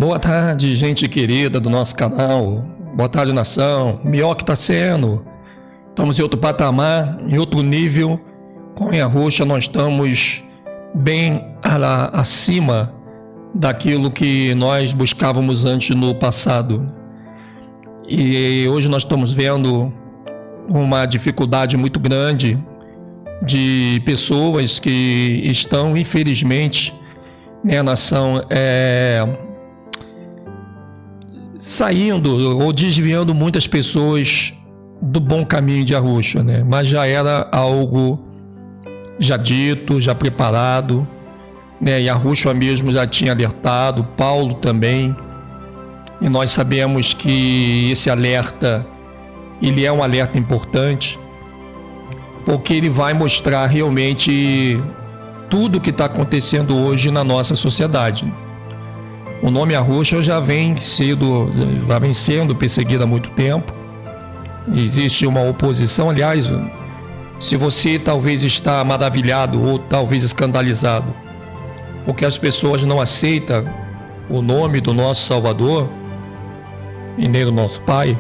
Boa tarde, gente querida do nosso canal. Boa tarde, nação. Melhor que está sendo. Estamos em outro patamar, em outro nível. Com a Roxa nós estamos bem acima daquilo que nós buscávamos antes no passado. E hoje nós estamos vendo uma dificuldade muito grande de pessoas que estão, infelizmente, né, nação, saindo ou desviando muitas pessoas do bom caminho de Arusha, né? Mas já era algo já dito, já preparado, né? E Arusha mesmo já tinha alertado, Paulo também, e nós sabemos que esse alerta, ele é um alerta importante, porque ele vai mostrar realmente tudo o que está acontecendo hoje na nossa sociedade. O nome Arusha já vem sendo perseguido há muito tempo. Existe uma oposição, aliás, se você talvez está maravilhado ou talvez escandalizado, porque as pessoas não aceitam o nome do nosso Salvador e nem do nosso Pai,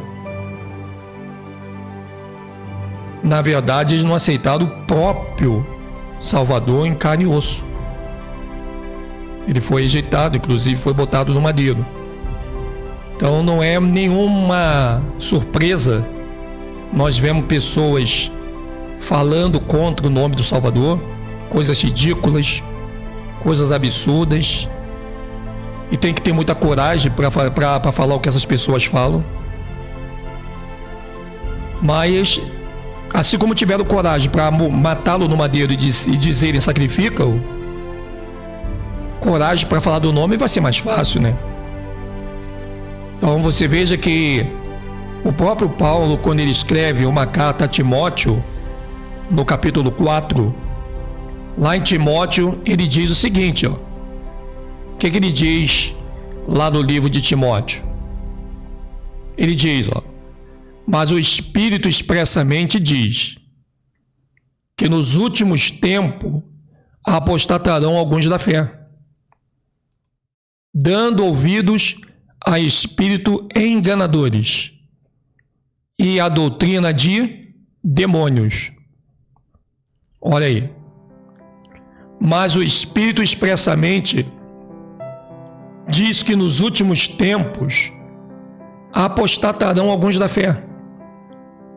na verdade eles não aceitaram o próprio Salvador em carne e osso. Ele foi rejeitado, inclusive foi botado no madeiro. Então não é nenhuma surpresa nós vemos pessoas falando contra o nome do Salvador, coisas ridículas, coisas absurdas, e tem que ter muita coragem para falar o que essas pessoas falam. Mas assim como tiveram coragem para matá-lo no madeiro e dizerem sacrifica-o, coragem para falar do nome vai ser mais fácil, né? Então você veja que o próprio Paulo, quando ele escreve uma carta a Timóteo, no capítulo 4, lá em Timóteo, ele diz o seguinte, ó. O que ele diz lá no livro de Timóteo? Ele diz, ó: mas o Espírito expressamente diz que nos últimos tempos apostatarão alguns da fé, dando ouvidos a espírito enganadores e a doutrina de demônios. Olha aí. Mas o Espírito expressamente diz que nos últimos tempos apostatarão alguns da fé,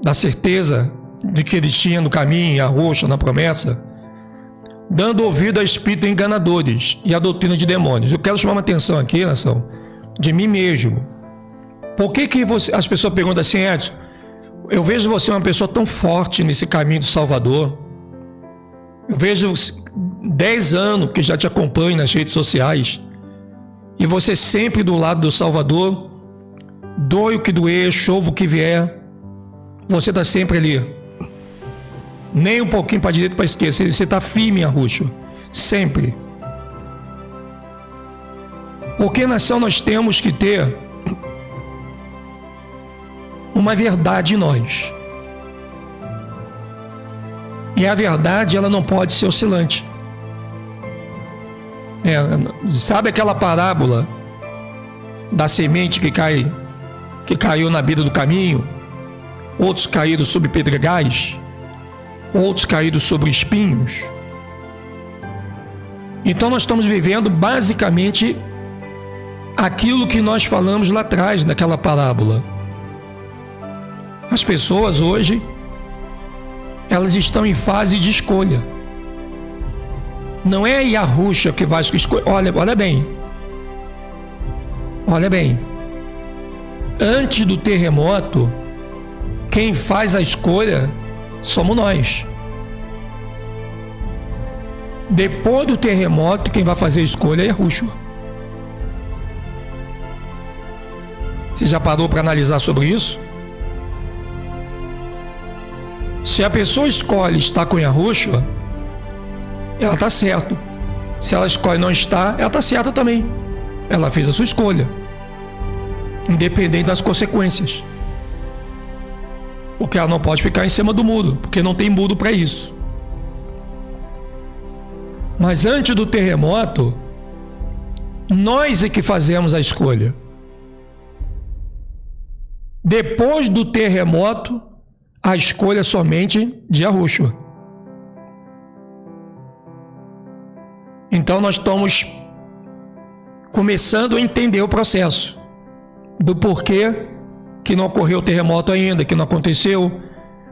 da certeza de que eles tinham no caminho, a roxa, na promessa, dando ouvido a espíritos enganadores e a doutrina de demônios. Eu quero chamar uma atenção aqui, nação, de mim mesmo. Por que as pessoas perguntam assim, Edson, eu vejo você uma pessoa tão forte nesse caminho do Salvador, eu vejo 10 anos que já te acompanho nas redes sociais, e você sempre do lado do Salvador, doe o que doer, chova o que vier, você está sempre ali, nem um pouquinho para a direita para a esquerda, você está firme em Arusha, sempre. Porque nação nós temos que ter uma verdade em nós. E a verdade, ela não pode ser oscilante. Sabe aquela parábola da semente que caiu na beira do caminho? Outros caíram sobre pedregais, outros caíram sobre espinhos. Então nós estamos vivendo basicamente aquilo que nós falamos lá atrás naquela parábola. As pessoas hoje, elas estão em fase de escolha. Não é a Arusha que vai escolher. Olha bem. Olha bem. Antes do terremoto, quem faz a escolha somos nós. Depois do terremoto, quem vai fazer a escolha é Arusha. Você já parou para analisar sobre isso? Se a pessoa escolhe estar com Arusha, ela está certa. Se ela escolhe não estar, ela está certa também. Ela fez a sua escolha, independente das consequências. Porque ela não pode ficar em cima do muro, porque não tem muro para isso. Mas antes do terremoto, Nós é que fazemos a escolha. Depois do terremoto, a escolha é somente de Yahushua. Então nós estamos começando a entender o processo do porquê que não ocorreu o terremoto ainda, que não aconteceu.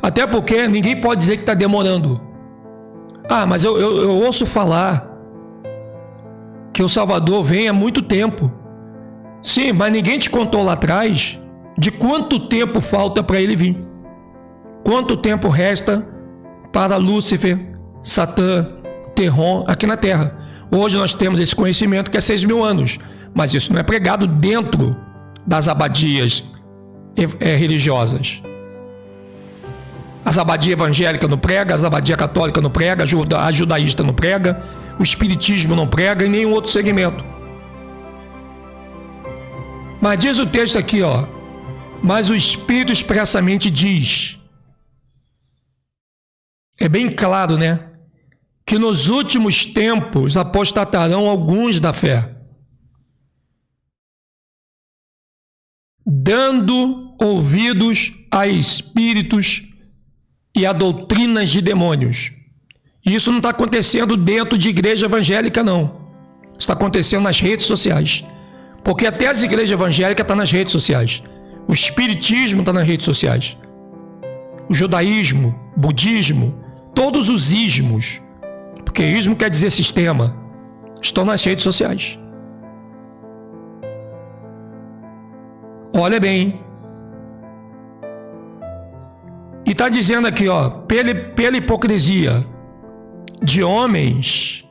Até porque ninguém pode dizer que está demorando. Mas eu ouço falar que o Salvador vem há muito tempo. Sim, mas ninguém te contou lá atrás de quanto tempo falta para ele vir. Quanto tempo resta para Lúcifer, Satã, Terron aqui na Terra. Hoje nós temos esse conhecimento que é 6.000 anos, mas isso não é pregado dentro das abadias religiosas. As abadias evangélicas não pregam, as abadias católicas não pregam, a judaísta não prega, o espiritismo não prega e nenhum outro segmento. Mas diz o texto aqui, mas o Espírito expressamente diz, é bem claro, né? Que nos últimos tempos apostatarão alguns da fé, dando ouvidos a espíritos e a doutrinas de demônios. E isso não está acontecendo dentro de igreja evangélica, não. Está acontecendo nas redes sociais. Porque até as igrejas evangélicas estão nas redes sociais. O espiritismo está nas redes sociais. O judaísmo, budismo, todos os ismos, porque ismo quer dizer sistema, estão nas redes sociais. Olha bem. E está dizendo aqui, pela hipocrisia de homens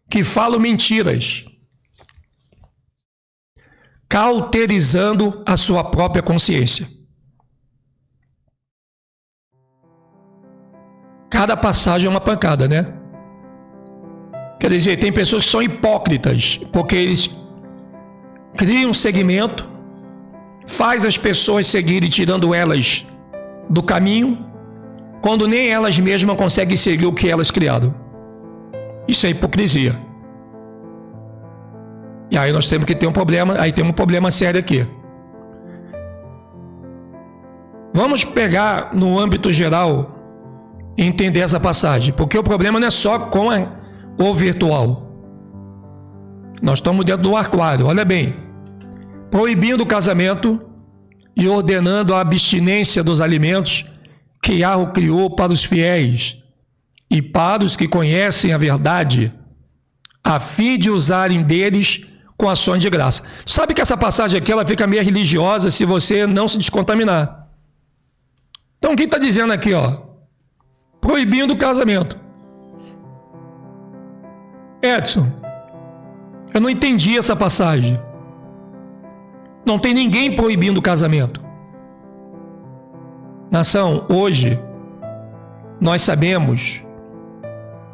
que falam mentiras, cauterizando a sua própria consciência. Cada passagem é uma pancada, né? Quer dizer, tem pessoas que são hipócritas, porque eles criam um segmento, faz as pessoas seguirem, tirando elas do caminho, quando nem elas mesmas conseguem seguir o que elas criaram. Isso é hipocrisia. E aí nós temos que ter um problema, aí tem um problema sério aqui. Vamos pegar no âmbito geral e entender essa passagem, porque o problema não é só com o virtual. Nós estamos dentro do aquário, olha bem. Proibindo o casamento e ordenando a abstinência dos alimentos que Yahweh criou para os fiéis e para os que conhecem a verdade, a fim de usarem deles com ações de graça. Sabe que essa passagem aqui ela fica meio religiosa se você não se descontaminar. Então quem está dizendo aqui, proibindo o casamento? Edson, eu não entendi essa passagem. Não tem ninguém proibindo o casamento. Nação, hoje, nós sabemos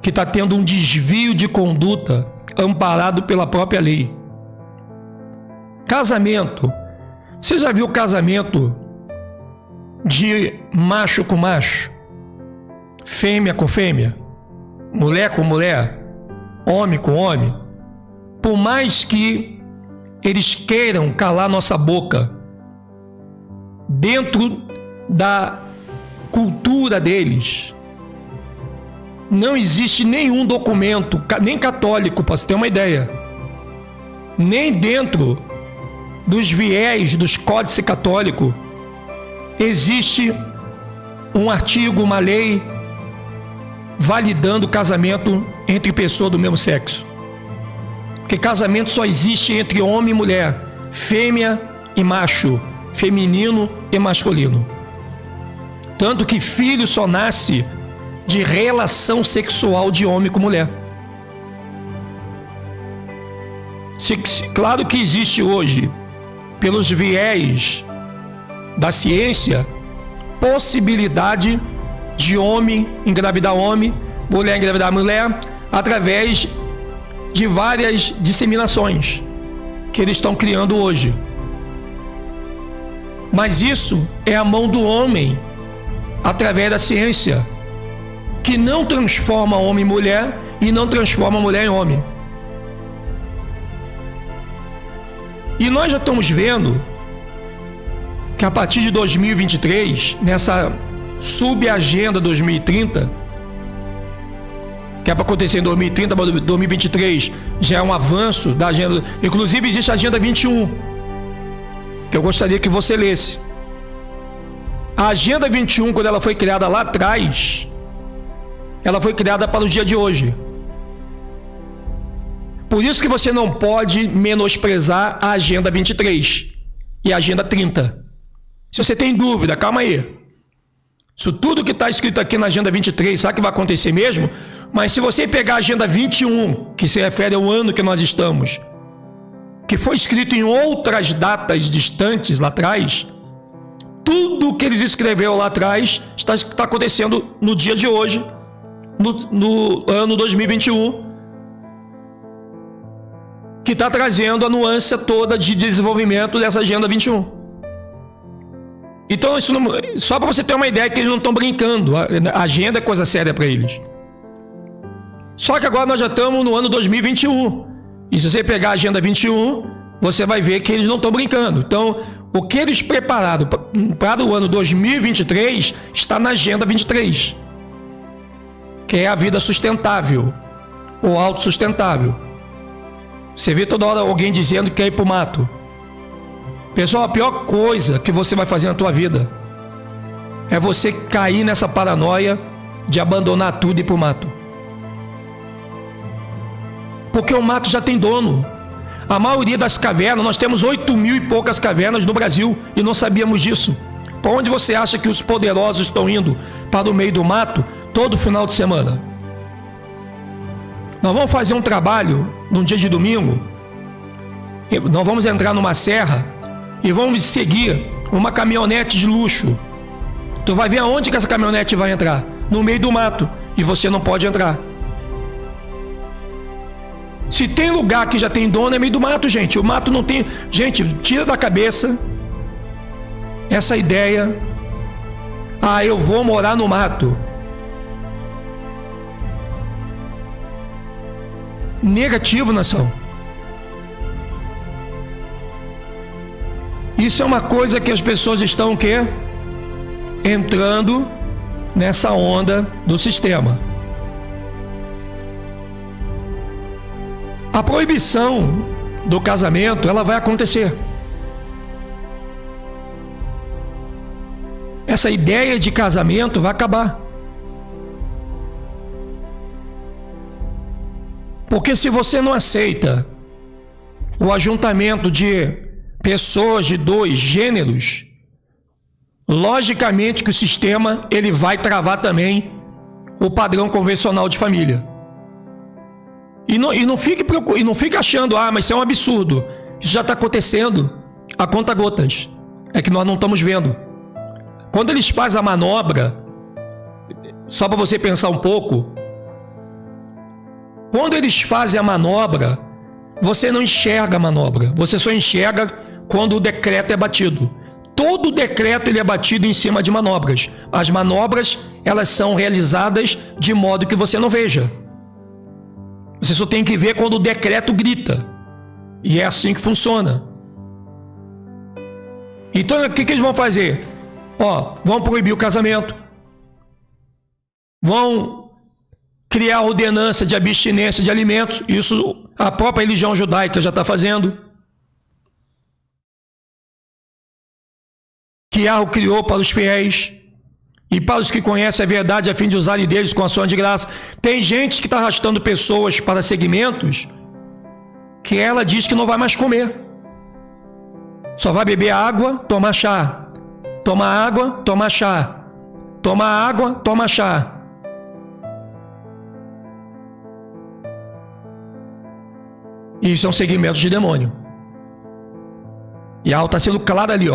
que está tendo um desvio de conduta amparado pela própria lei. Casamento. Você já viu casamento de macho com macho? Fêmea com fêmea? Mulher com mulher? Homem com homem? Por mais que eles queiram calar nossa boca, dentro da cultura deles, não existe nenhum documento, nem católico, para você ter uma ideia, nem dentro dos viés dos códices católicos, existe um artigo, uma lei, validando o casamento entre pessoas do mesmo sexo. Porque casamento só existe entre homem e mulher, fêmea e macho, feminino e masculino. Tanto que filho só nasce de relação sexual de homem com mulher. Claro que existe hoje, pelos viés da ciência, possibilidade de homem engravidar homem, mulher engravidar mulher, através de várias disseminações que eles estão criando hoje. Mas isso é a mão do homem, através da ciência, que não transforma homem em mulher e não transforma mulher em homem. E nós já estamos vendo que a partir de 2023, nessa subagenda 2030, que é para acontecer em 2030, mas 2023 já é um avanço da agenda. Inclusive existe a agenda 21, que eu gostaria que você lesse. A agenda 21, quando ela foi criada lá atrás, ela foi criada para o dia de hoje. Por isso que você não pode menosprezar a agenda 23 e a agenda 30. Se você tem dúvida, calma aí. Isso tudo que está escrito aqui na agenda 23, sabe que vai acontecer mesmo? Mas se você pegar a agenda 21, que se refere ao ano que nós estamos, que foi escrito em outras datas distantes lá atrás, tudo que eles escreveram lá atrás está acontecendo no dia de hoje, no ano 2021, que está trazendo a nuance toda de desenvolvimento dessa agenda 21. Então, isso não, só para você ter uma ideia que eles não estão brincando, a agenda é coisa séria para eles. Só que agora nós já estamos no ano 2021. E se você pegar a agenda 21, você vai ver que eles não estão brincando. Então, o que eles prepararam para o ano 2023 está na agenda 23, que é a vida sustentável, ou autossustentável. Você vê toda hora alguém dizendo que quer ir para o mato. Pessoal, a pior coisa que você vai fazer na tua vida é você cair nessa paranoia de abandonar tudo e ir para o mato. Porque o mato já tem dono. A maioria das cavernas, nós temos 8.000 e poucas cavernas no Brasil e não sabíamos disso. Para onde você acha que os poderosos estão indo? Para o meio do mato todo final de semana. Nós vamos fazer um trabalho num dia de domingo. Nós vamos entrar numa serra e vamos seguir uma caminhonete de luxo. Tu vai ver aonde que essa caminhonete vai entrar? No meio do mato. E você não pode entrar. Se tem lugar que já tem dono, é meio do mato, gente. O mato não tem... Gente, tira da cabeça essa ideia. Ah, eu vou morar no mato. Negativo, nação. Isso é uma coisa que as pessoas estão o quê? Entrando nessa onda do sistema. A proibição do casamento, ela vai acontecer. Essa ideia de casamento vai acabar. Porque se você não aceita o ajuntamento de pessoas de dois gêneros, logicamente que o sistema ele vai travar também o padrão convencional de família. E não fique achando, mas isso é um absurdo. Isso já está acontecendo a conta-gotas. É que nós não estamos vendo. Quando eles fazem a manobra, só para você pensar um pouco, quando eles fazem a manobra, você não enxerga a manobra. Você só enxerga quando o decreto é batido. Todo decreto ele é batido em cima de manobras. As manobras, elas são realizadas de modo que você não veja. Você só tem que ver quando o decreto grita. E é assim que funciona. Então, o que eles vão fazer? Vão proibir o casamento. Vão criar ordenança de abstinência de alimentos. Isso a própria religião judaica já está fazendo. Que Yahweh criou para os fiéis e para os que conhecem a verdade a fim de usarem deles com ação de graça. Tem gente que está arrastando pessoas para segmentos que ela diz que não vai mais comer. Só vai beber água, tomar chá. Toma água, toma chá. Toma água, toma chá. Isso é um segmento de demônio. E Yahweh está sendo claro ali,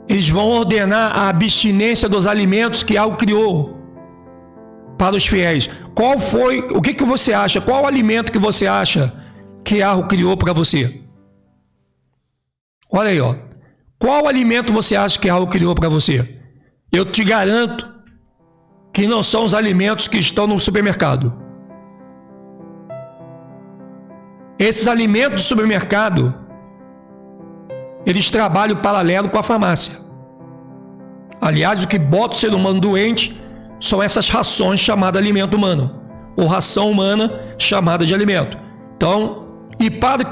Eles vão ordenar a abstinência dos alimentos que Yahweh criou para os fiéis. O que você acha? Qual alimento que você acha que Yahweh criou para você? Olha aí, Qual alimento você acha que Yahweh criou para você? Eu te garanto que não são os alimentos que estão no supermercado. esses alimentos do supermercado, eles trabalham paralelo com a farmácia. Aliás, o que bota o ser humano doente são essas rações chamadas alimento humano, ou ração humana chamada de alimento. Então, e para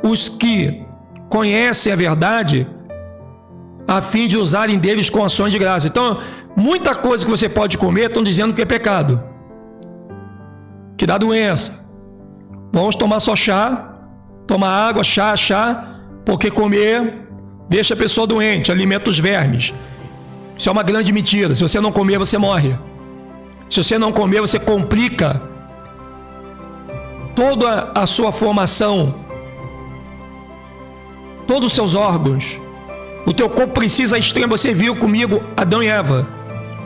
os que conhecem a verdade, a fim de usarem deles com ações de graça. Então, muita coisa que você pode comer estão dizendo que é pecado, que dá doença. Vamos tomar só chá, tomar água, chá, porque comer deixa a pessoa doente, alimenta os vermes. Isso é uma grande mentira. Se você não comer, você morre. Se você não comer, você complica toda a sua formação, todos os seus órgãos. O teu corpo precisa extremo. Você viu comigo Adão e Eva.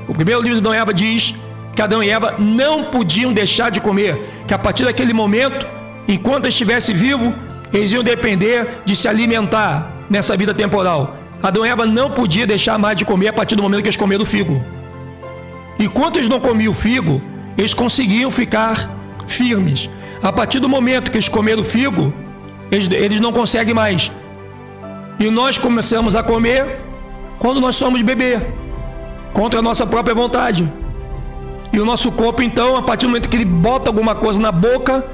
O primeiro livro de Adão e Eva diz que Adão e Eva não podiam deixar de comer, que a partir daquele momento, enquanto estivesse vivo, eles iam depender de se alimentar nessa vida temporal. Adão e Eva não podiam deixar mais de comer a partir do momento que eles comeram o figo. E quando eles não comiam o figo, eles conseguiam ficar firmes. A partir do momento que eles comeram o figo, eles não conseguem mais. E nós começamos a comer quando nós somos bebê, contra a nossa própria vontade. E o nosso corpo, então, a partir do momento que ele bota alguma coisa na boca,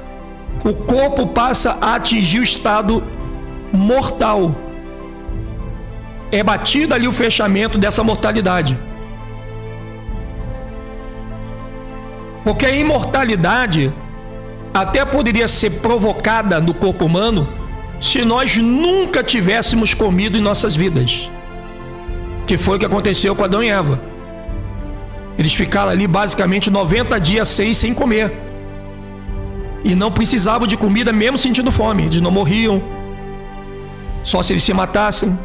o corpo passa a atingir o estado mortal. É batido ali o fechamento dessa mortalidade. Porque a imortalidade até poderia ser provocada no corpo humano se nós nunca tivéssemos comido em nossas vidas, que foi o que aconteceu com Adão e Eva. Eles ficaram ali basicamente 90 dias sem comer, e não precisavam de comida mesmo sentindo fome. Eles não morriam, só se eles se matassem.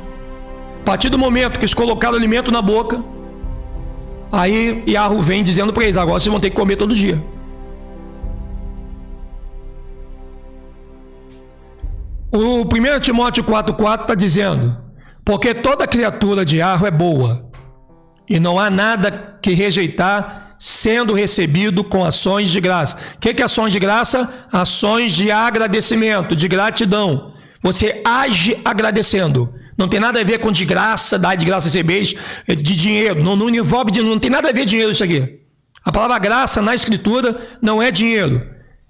A partir do momento que eles colocaram o alimento na boca, aí Yahweh vem dizendo para eles: agora vocês vão ter que comer todo dia. O 1 Timóteo 4,4 está dizendo: porque toda criatura de Yahweh é boa, e não há nada que rejeitar, sendo recebido com ações de graça. O que é ações de graça? Ações de agradecimento, de gratidão. Você age agradecendo. Não tem nada a ver com de graça, dar de graça recebeis, de dinheiro. Não envolve dinheiro, não tem nada a ver com dinheiro isso aqui. A palavra graça na Escritura não é dinheiro.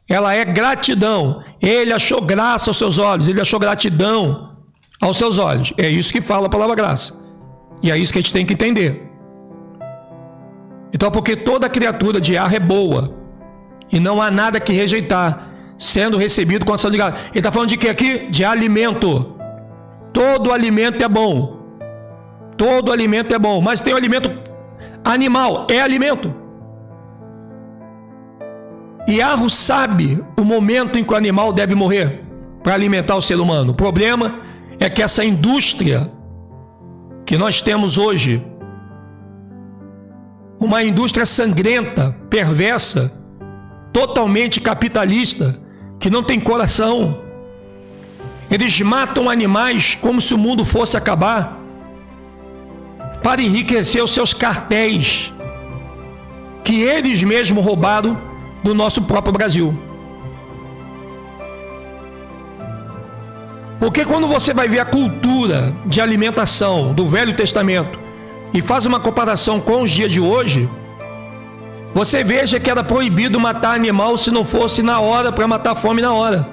Ela é gratidão. Ele achou graça aos seus olhos, ele achou gratidão aos seus olhos. É isso que fala a palavra graça. E é isso que a gente tem que entender. Então, porque toda criatura de ar é boa, e não há nada que rejeitar, sendo recebido com ação de graça. Ele está falando de quê aqui? De alimento. Todo alimento é bom. Todo alimento é bom. Mas tem o alimento animal, é alimento. E Yahweh sabe o momento em que o animal deve morrer para alimentar o ser humano. O problema é que essa indústria que nós temos hoje, uma indústria sangrenta, perversa, totalmente capitalista, que não tem coração. Eles matam animais como se o mundo fosse acabar, para enriquecer os seus cartéis, que eles mesmos roubaram do nosso próprio Brasil. Porque quando você vai ver a cultura de alimentação do Velho Testamento e faz uma comparação com os dias de hoje, você veja que era proibido matar animal se não fosse na hora, para matar a fome na hora.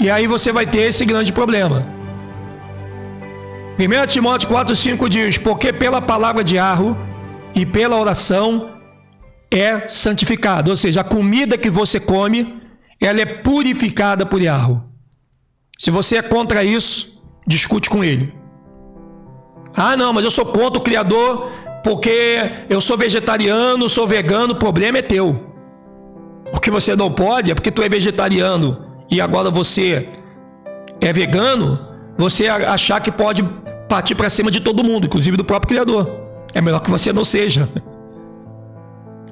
E aí você vai ter esse grande problema. 1 Timóteo 4,5 diz: porque pela palavra de Yahweh e pela oração é santificado. Ou seja, a comida que você come, ela é purificada por Yahweh. Se você é contra isso, discute com ele. Ah, não, mas eu sou contra o Criador porque eu sou vegetariano, sou vegano. O problema é teu. O que você não pode é porque tu é vegetariano e agora você é vegano, você achar que pode partir para cima de todo mundo, inclusive do próprio Criador. É melhor que você não seja.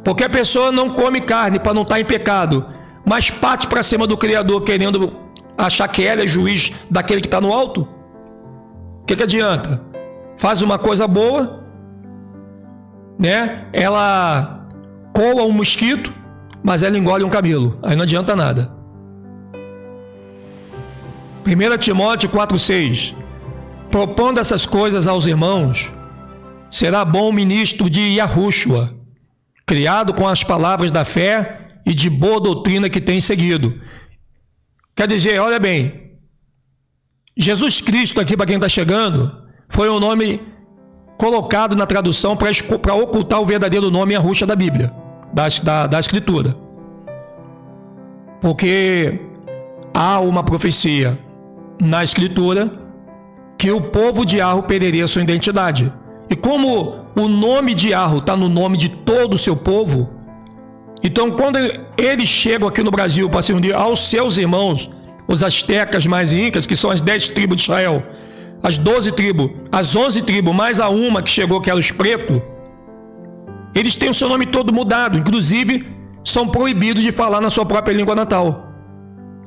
Porque a pessoa não come carne para não estar em pecado, mas parte para cima do Criador querendo achar que ela é juiz daquele que está no alto. O que adianta? Faz uma coisa boa, né? Ela coa um mosquito, mas ela engole um camelo. Aí não adianta nada. 1 Timóteo 4,6. Propondo essas coisas aos irmãos, será bom ministro de Yahushua, criado com as palavras da fé e de boa doutrina que tem seguido. Quer dizer, olha bem, Jesus Cristo aqui, para quem está chegando, foi um nome colocado na tradução para ocultar o verdadeiro nome Yahushua da Bíblia, da Escritura. Porque há uma profecia na Escritura que o povo de Yahweh perderia sua identidade. E como o nome de Yahweh está no nome de todo o seu povo, então quando eles chegam aqui no Brasil para se unir aos seus irmãos, os astecas mais incas, que são as 10 tribos de Israel, as 12 tribos, as 11 tribos, mais a uma que chegou, que era os pretos, eles têm o seu nome todo mudado, inclusive são proibidos de falar na sua própria língua natal.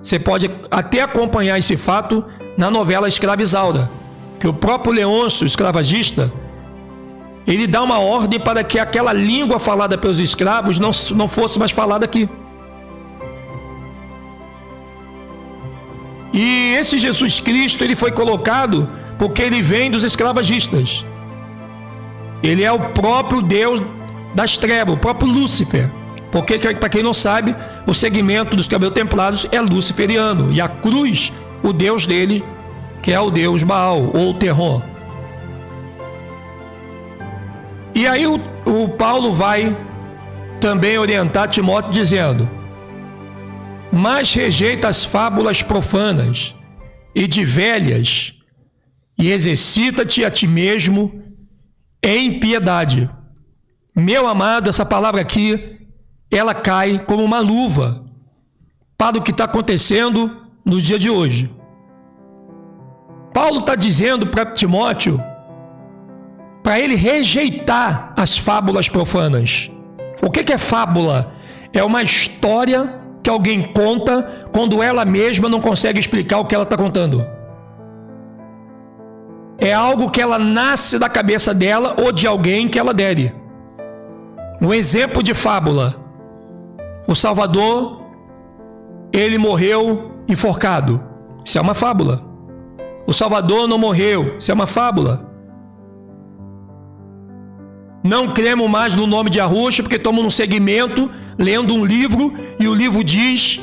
Você pode até acompanhar esse fato na novela Escrava Isaura, que o próprio Leôncio, escravagista, ele dá uma ordem para que aquela língua falada pelos escravos não fosse mais falada aqui. E esse Jesus Cristo, ele foi colocado porque ele vem dos escravagistas. Ele é o próprio Deus das trevas, o próprio Lúcifer. Porque, para quem não sabe, o segmento dos cabelos templados é luciferiano. E a cruz, o Deus dele, que é o Deus Baal, ou Terron. E aí o Paulo vai também orientar Timóteo dizendo: mas rejeita as fábulas profanas e de velhas, e exercita-te a ti mesmo em piedade. Meu amado, essa palavra aqui, ela cai como uma luva para o que está acontecendo no dia de hoje. Paulo está dizendo para Timóteo para ele rejeitar as fábulas profanas. O que é fábula? É uma história que alguém conta quando ela mesma não consegue explicar o que ela está contando. É algo que ela nasce da cabeça dela ou de alguém que ela dere. Um exemplo de fábula: o Salvador, ele morreu enforcado. Isso é uma fábula. O Salvador não morreu. Isso é uma fábula. Não cremos mais no nome de Yahushua porque estamos num segmento lendo um livro e o livro diz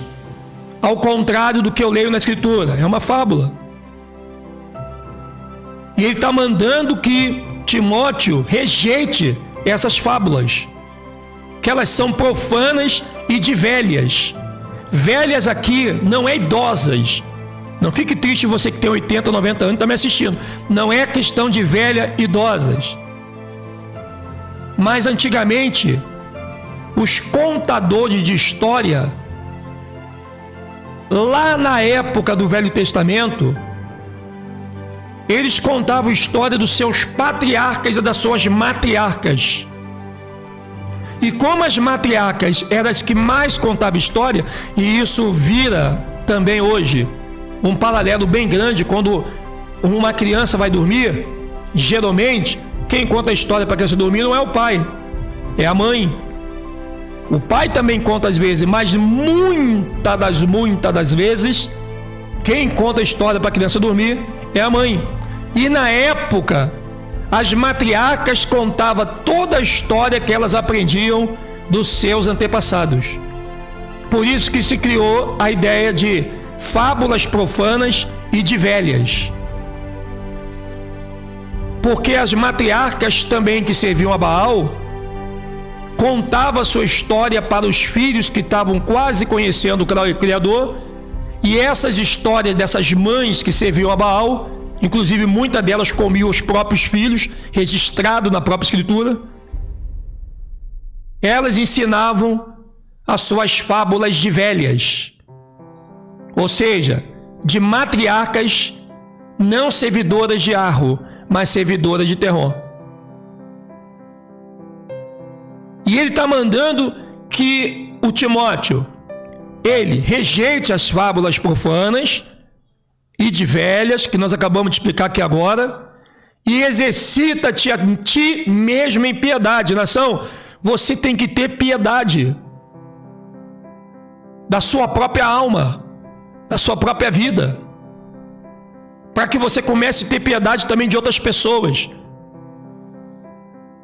ao contrário do que eu leio na Escritura. É uma fábula. E ele está mandando que Timóteo rejeite essas fábulas, que elas são profanas e de velhas. Velhas aqui não é idosas. Não fique triste você que tem 80, 90 anos e está me assistindo. Não é questão de velha, idosas. Mas antigamente, os contadores de história, lá na época do Velho Testamento, eles contavam a história dos seus patriarcas e das suas matriarcas. E como as matriarcas eram as que mais contavam história, e isso vira também hoje um paralelo bem grande quando uma criança vai dormir, geralmente quem conta a história para a criança dormir não é o pai, é a mãe. O pai também conta às vezes, mas muitas das vezes quem conta a história para a criança dormir é a mãe. E na época, as matriarcas contavam toda a história que elas aprendiam dos seus antepassados. Por isso que se criou a ideia de fábulas profanas e de velhas. Porque as matriarcas também que serviam a Baal contavam a sua história para os filhos que estavam quase conhecendo o Criador, e essas histórias dessas mães que serviam a Baal, inclusive muitas delas comiam os próprios filhos, registrado na própria Escritura, elas ensinavam as suas fábulas de velhas, ou seja, de matriarcas não servidoras de Arro, mas servidoras de Terron. E ele está mandando que o Timóteo, ele rejeite as fábulas profanas e de velhas, que nós acabamos de explicar aqui agora, e exercita-te a ti mesmo em piedade. Nação, você tem que ter piedade da sua própria alma, da sua própria vida, para que você comece a ter piedade também de outras pessoas.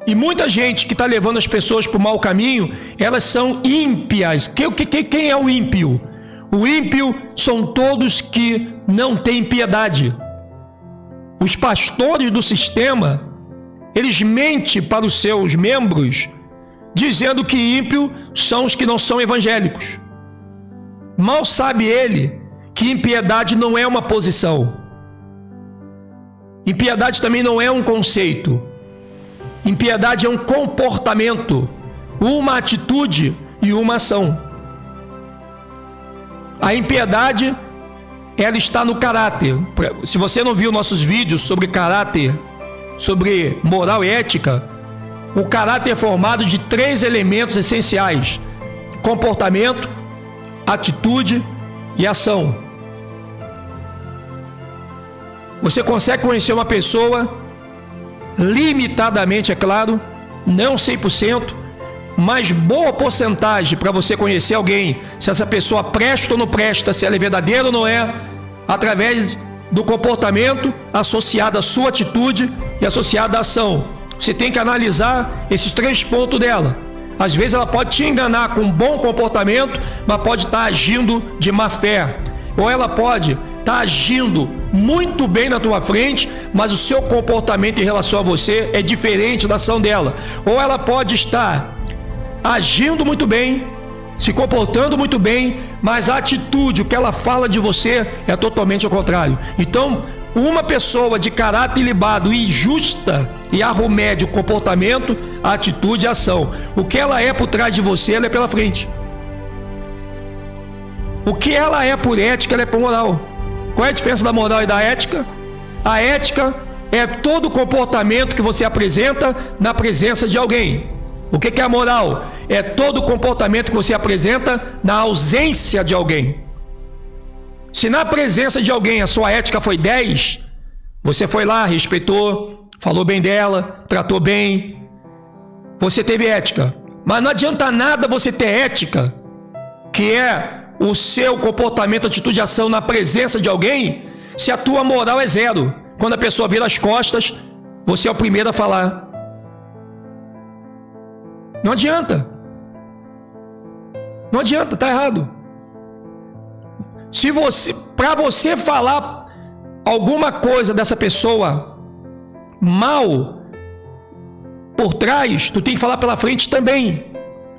E muita gente que está levando as pessoas para o mau caminho, elas são ímpias. Quem é o ímpio? O ímpio são todos que não têm piedade. Os pastores do sistema, eles mentem para os seus membros, dizendo que ímpio são os que não são evangélicos. Mal sabe ele que impiedade não é uma posição. Impiedade também não é um conceito. Impiedade é um comportamento, uma atitude e uma ação. A impiedade, ela está no caráter. Se você não viu nossos vídeos sobre caráter, sobre moral e ética, o caráter é formado de 3 elementos essenciais: comportamento, atitude e ação. Você consegue conhecer uma pessoa limitadamente, é claro, não 100%, mas boa porcentagem para você conhecer alguém, se essa pessoa presta ou não presta, se ela é verdadeira ou não é, através do comportamento associado à sua atitude e associado à ação. Você tem que analisar esses 3 pontos dela. Às vezes ela pode te enganar com um bom comportamento, mas pode estar agindo de má fé. Ou ela pode estar agindo muito bem na tua frente, mas o seu comportamento em relação a você é diferente da ação dela. Ou ela pode estar agindo muito bem, se comportando muito bem, mas a atitude, o que ela fala de você é totalmente ao contrário. Então, uma pessoa de caráter ilibado e justa e arrumede o comportamento, a atitude e a ação. O que ela é por trás de você, ela é pela frente. O que ela é por ética, ela é por moral. Qual é a diferença da moral e da ética? A ética é todo o comportamento que você apresenta na presença de alguém. O que é a moral? É todo o comportamento que você apresenta na ausência de alguém. Se na presença de alguém a sua ética foi 10, você foi lá, respeitou, falou bem dela, tratou bem, você teve ética. Mas não adianta nada você ter ética, que é o seu comportamento, atitude e ação na presença de alguém, se a tua moral é 0. Quando a pessoa vira as costas, você é o primeiro a falar. Não adianta. Não adianta, tá errado. Para você falar alguma coisa dessa pessoa mal por trás, tu tem que falar pela frente também.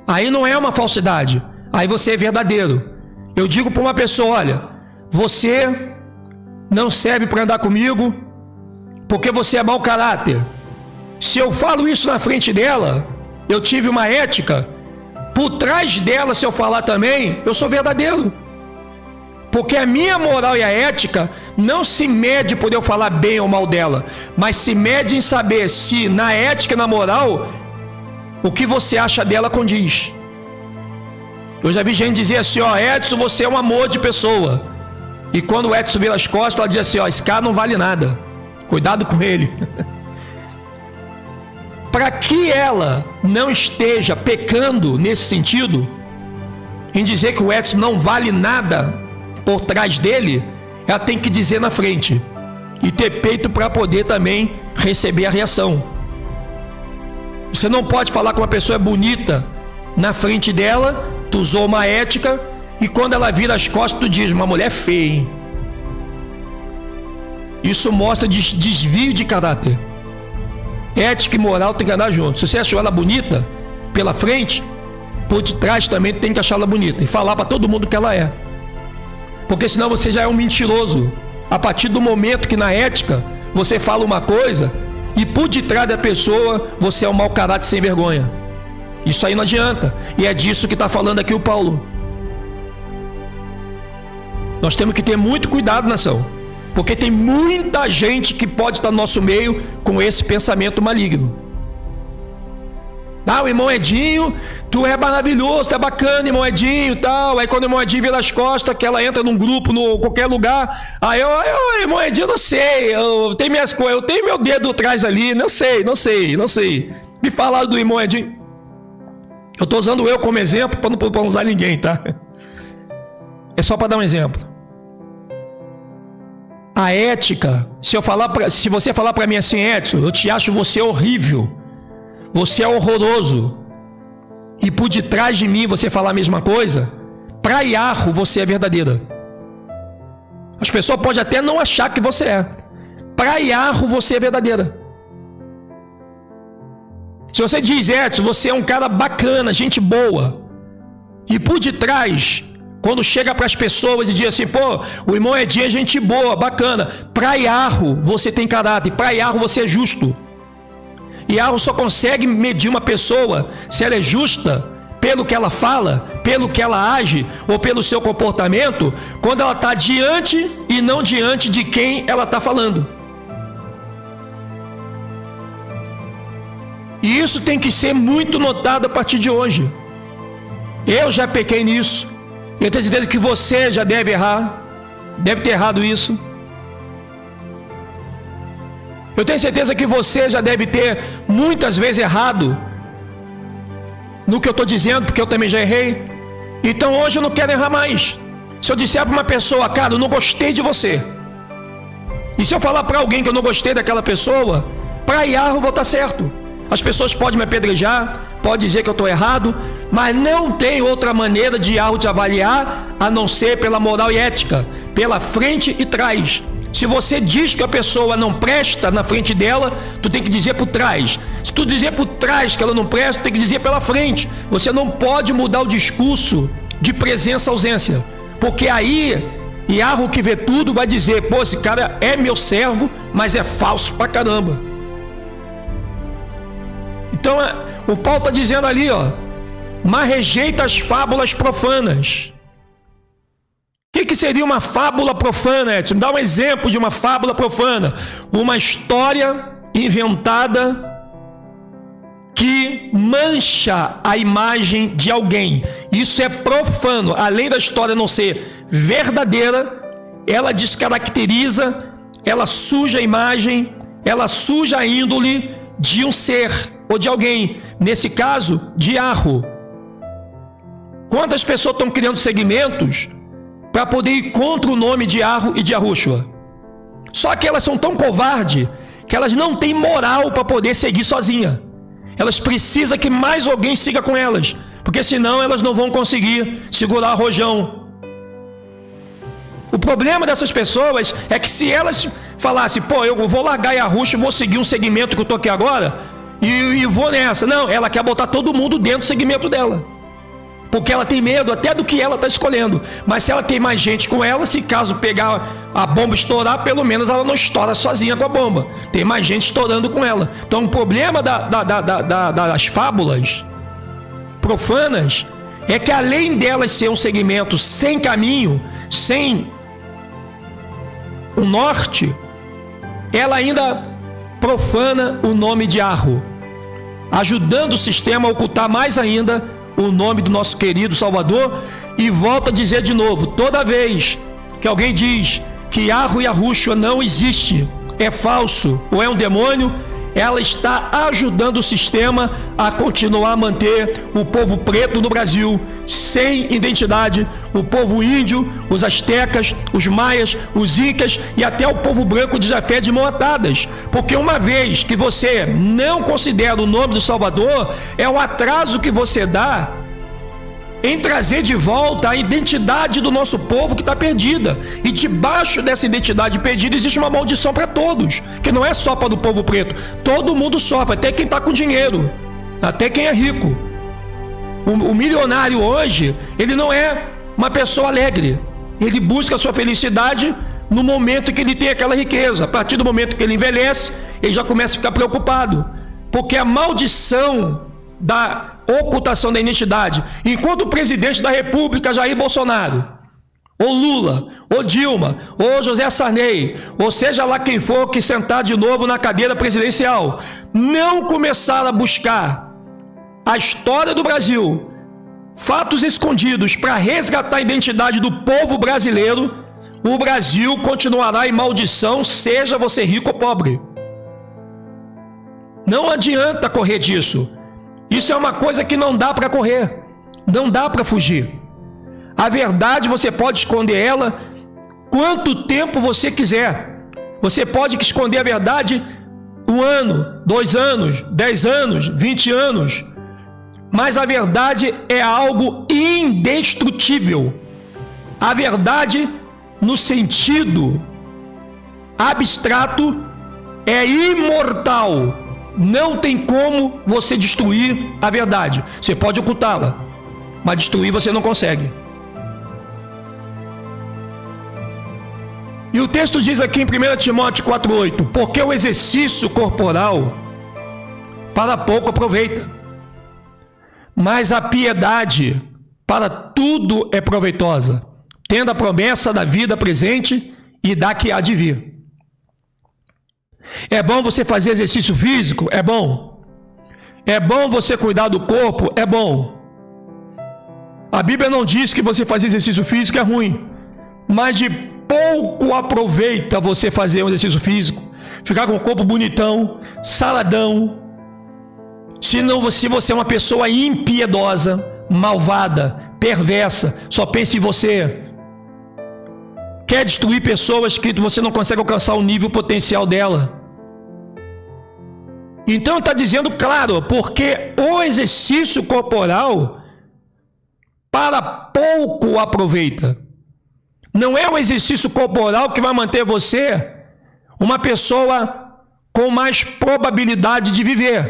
Aí não é uma falsidade, aí você é verdadeiro. Eu digo para uma pessoa: olha, você não serve para andar comigo porque você é mau caráter. Se eu falo isso na frente dela, eu tive uma ética. Por trás dela, se eu falar também, eu sou verdadeiro. Porque a minha moral e a ética não se mede por eu falar bem ou mal dela, mas se mede em saber se na ética e na moral o que você acha dela condiz. Eu já vi gente dizer assim: ó, Edson, você é um amor de pessoa. E quando o Edson vira as costas, ela diz assim: ó, esse cara não vale nada, cuidado com ele. Para que ela não esteja pecando nesse sentido, em dizer que o Edson não vale nada por trás dele, ela tem que dizer na frente e ter peito para poder também receber a reação. Você não pode falar que uma pessoa é bonita na frente dela, tu usou uma ética, e quando ela vira as costas, tu diz: uma mulher feia, hein? Isso mostra desvio de caráter. Ética e moral tem que andar junto. Se você achou ela bonita pela frente, por detrás também tem que achar ela bonita e falar para todo mundo que ela é. Porque senão você já é um mentiroso. A partir do momento que na ética você fala uma coisa e por detrás da pessoa você é um mau caráter sem vergonha. Isso aí não adianta. E é disso que está falando aqui o Paulo. Nós temos que ter muito cuidado, nação, porque tem muita gente que pode estar no nosso meio com esse pensamento maligno. Ah, o irmão Edinho, tu é maravilhoso, tu é bacana, irmão Edinho e tal. Aí quando o irmão Edinho vira as costas, que ela entra num grupo, em qualquer lugar, aí eu irmão Edinho, não sei, eu tenho minhas coisas, eu tenho meu dedo atrás ali, não sei. Me falaram do irmão Edinho. Eu estou usando eu como exemplo para não usar ninguém, tá? É só para dar um exemplo. A ética, se você falar para mim assim, Edson, eu te acho você horrível, você é horroroso, e por detrás de mim você falar a mesma coisa, para Iarro você é verdadeira. As pessoas podem até não achar que você é. Para Iarro você é verdadeira. Se você diz, Edson, você é um cara bacana, gente boa, e por detrás, quando chega para as pessoas e diz assim, pô, o irmão Edinho é gente boa, bacana, para Iarro você tem caráter, para Iarro você é justo. Iarro só consegue medir uma pessoa se ela é justa pelo que ela fala, pelo que ela age ou pelo seu comportamento, quando ela está diante e não diante de quem ela está falando. E isso tem que ser muito notado a partir de hoje. Eu já pequei nisso. Eu tenho certeza que você já deve errar, deve ter errado isso. Eu tenho certeza que você já deve ter muitas vezes errado no que eu estou dizendo, porque eu também já errei. Então hoje eu não quero errar mais. Se eu disser para uma pessoa, cara, eu não gostei de você, e se eu falar para alguém que eu não gostei daquela pessoa, para Iarro eu vou estar certo. As pessoas podem me apedrejar, podem dizer que eu estou errado, mas não tem outra maneira de Iarro te avaliar a não ser pela moral e ética, pela frente e trás. Se você diz que a pessoa não presta na frente dela, tu tem que dizer por trás. Se tu dizer por trás que ela não presta, tu tem que dizer pela frente. Você não pode mudar o discurso de presença-ausência, porque aí Iarro que vê tudo vai dizer, pô, esse cara é meu servo, mas é falso pra caramba. Então o Paulo está dizendo ali, ó, mas rejeita as fábulas profanas. O que seria uma fábula profana, Edson? Me dá um exemplo de uma fábula profana. Uma história inventada que mancha a imagem de alguém. Isso é profano. Além da história não ser verdadeira, ela descaracteriza, ela suja a imagem, ela suja a índole de um ser ou de alguém. Nesse caso, de Iarro. Quantas pessoas estão criando segmentos para poder ir contra o nome de Iarro e de Yahushua? Só que elas são tão covardes que elas não têm moral para poder seguir sozinha. Elas precisam que mais alguém siga com elas, porque senão elas não vão conseguir segurar o rojão. O problema dessas pessoas é que se elas falassem, pô, eu vou largar Yahushua, vou seguir um segmento que eu estou aqui agora e vou nessa. Não, ela quer botar todo mundo dentro do segmento dela, porque ela tem medo até do que ela está escolhendo. Mas se ela tem mais gente com ela, se caso pegar a bomba estourar, pelo menos ela não estoura sozinha com a bomba. Tem mais gente estourando com ela. Então o problema das fábulas profanas é que além delas ser um segmento sem caminho, sem um norte, ela ainda profana o nome de Iarro, ajudando o sistema a ocultar mais ainda o nome do nosso querido Salvador. E volto a dizer de novo, toda vez que alguém diz que Iarro e Yahushua não existe, é falso ou é um demônio, ela está ajudando o sistema a continuar a manter o povo preto no Brasil sem identidade, o povo índio, os astecas, os maias, os incas e até o povo branco de Jafé de mão atadas. Porque uma vez que você não considera o nome do Salvador, é um atraso que você dá em trazer de volta a identidade do nosso povo que está perdida. E debaixo dessa identidade perdida existe uma maldição para todos, que não é só para o povo preto. Todo mundo sofre, até quem está com dinheiro, até quem é rico. O milionário hoje, ele não é uma pessoa alegre. Ele busca a sua felicidade no momento que ele tem aquela riqueza. A partir do momento que ele envelhece, ele já começa a ficar preocupado, porque a maldição da ocultação da identidade, enquanto o presidente da República, Jair Bolsonaro, ou Lula, ou Dilma, ou José Sarney, ou seja lá quem for que sentar de novo na cadeira presidencial, não começar a buscar a história do Brasil, fatos escondidos para resgatar a identidade do povo brasileiro, o Brasil continuará em maldição, seja você rico ou pobre. Não adianta correr disso. Isso é uma coisa que não dá para correr, não dá para fugir. A verdade você pode esconder ela quanto tempo você quiser. Você pode esconder a verdade 1 ano, 2 anos, 10 anos, 20 anos. Mas a verdade é algo indestrutível. A verdade, no sentido abstrato, é imortal. Não tem como você destruir a verdade. Você pode ocultá-la, mas destruir você não consegue. E o texto diz aqui em 1 Timóteo 4,8: porque o exercício corporal para pouco aproveita, mas a piedade para tudo é proveitosa, tendo a promessa da vida presente e da que há de vir. É bom você fazer exercício físico? É bom. É bom você cuidar do corpo? É bom. A Bíblia não diz que você fazer exercício físico é ruim, mas de pouco aproveita você fazer um exercício físico, ficar com o corpo bonitão, saradão. Se você é uma pessoa impiedosa, malvada, perversa, só pensa em você, quer destruir pessoas que você não consegue alcançar o nível potencial dela. Então está dizendo claro, porque o exercício corporal para pouco aproveita. Não é o exercício corporal que vai manter você uma pessoa com mais probabilidade de viver.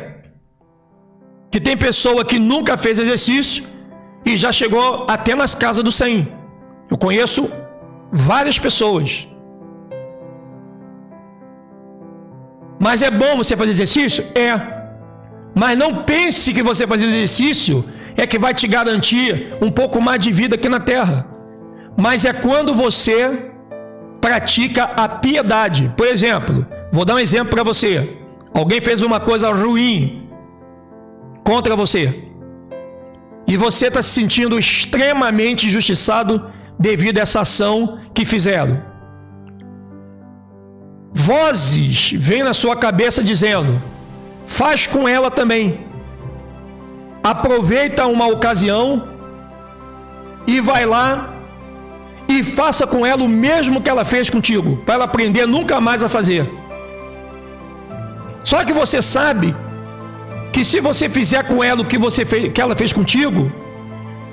Que tem pessoa que nunca fez exercício e já chegou até nas casas do 100. Eu conheço várias pessoas. Mas é bom você fazer exercício? É. Mas não pense que você fazer exercício é que vai te garantir um pouco mais de vida aqui na terra. Mas é quando você pratica a piedade. Por exemplo, vou dar um exemplo para você. Alguém fez uma coisa ruim contra você e você está se sentindo extremamente injustiçado devido a essa ação que fizeram. Vozes vêm na sua cabeça dizendo: faz com ela também. Aproveita uma ocasião e vai lá e faça com ela o mesmo que ela fez contigo, para ela aprender nunca mais a fazer. Só que você sabe que se você fizer com ela o que ela fez contigo,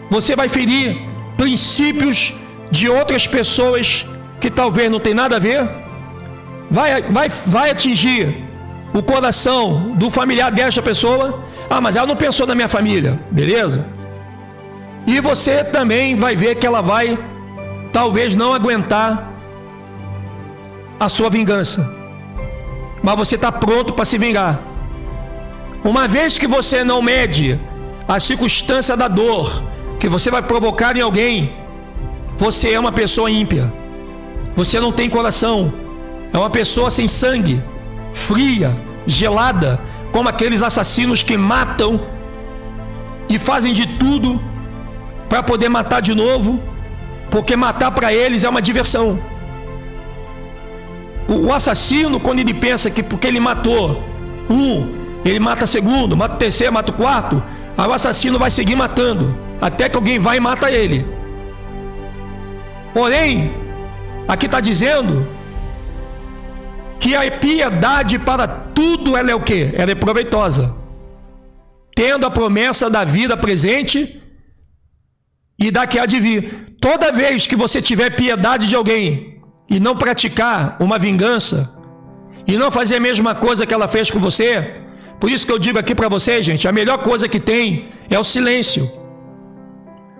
você vai ferir princípios de outras pessoas que talvez não tem nada a ver, vai atingir o coração do familiar desta pessoa. Ah, mas ela não pensou na minha família, beleza? E você também vai ver que ela vai talvez não aguentar a sua vingança, mas você está pronto para se vingar. Uma vez que você não mede a circunstância da dor que você vai provocar em alguém, você é uma pessoa ímpia. Você não tem coração. É uma pessoa sem sangue, fria, gelada, como aqueles assassinos que matam e fazem de tudo para poder matar de novo, porque matar para eles é uma diversão. O assassino, quando ele pensa que porque ele matou ele mata segundo, mata o terceiro, mata o quarto, aí o assassino vai seguir matando, até que alguém vai e mata ele. Porém, aqui está dizendo que a piedade para tudo ela é o quê? Ela é proveitosa, tendo a promessa da vida presente e da que há de vir. Toda vez que você tiver piedade de alguém e não praticar uma vingança e não fazer a mesma coisa que ela fez com você, por isso que eu digo aqui para você, gente, a melhor coisa que tem é o silêncio.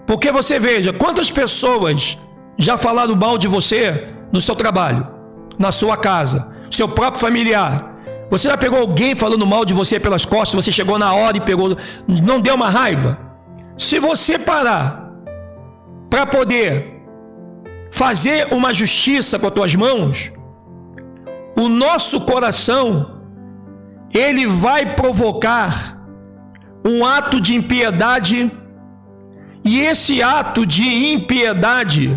Porque você veja, quantas pessoas já falaram mal de você no seu trabalho, na sua casa, seu próprio familiar. Você já pegou alguém falando mal de você pelas costas, você chegou na hora e pegou, não deu uma raiva? Se você parar para poder fazer uma justiça com as tuas mãos, o nosso coração, ele vai provocar um ato de impiedade, e esse ato de impiedade,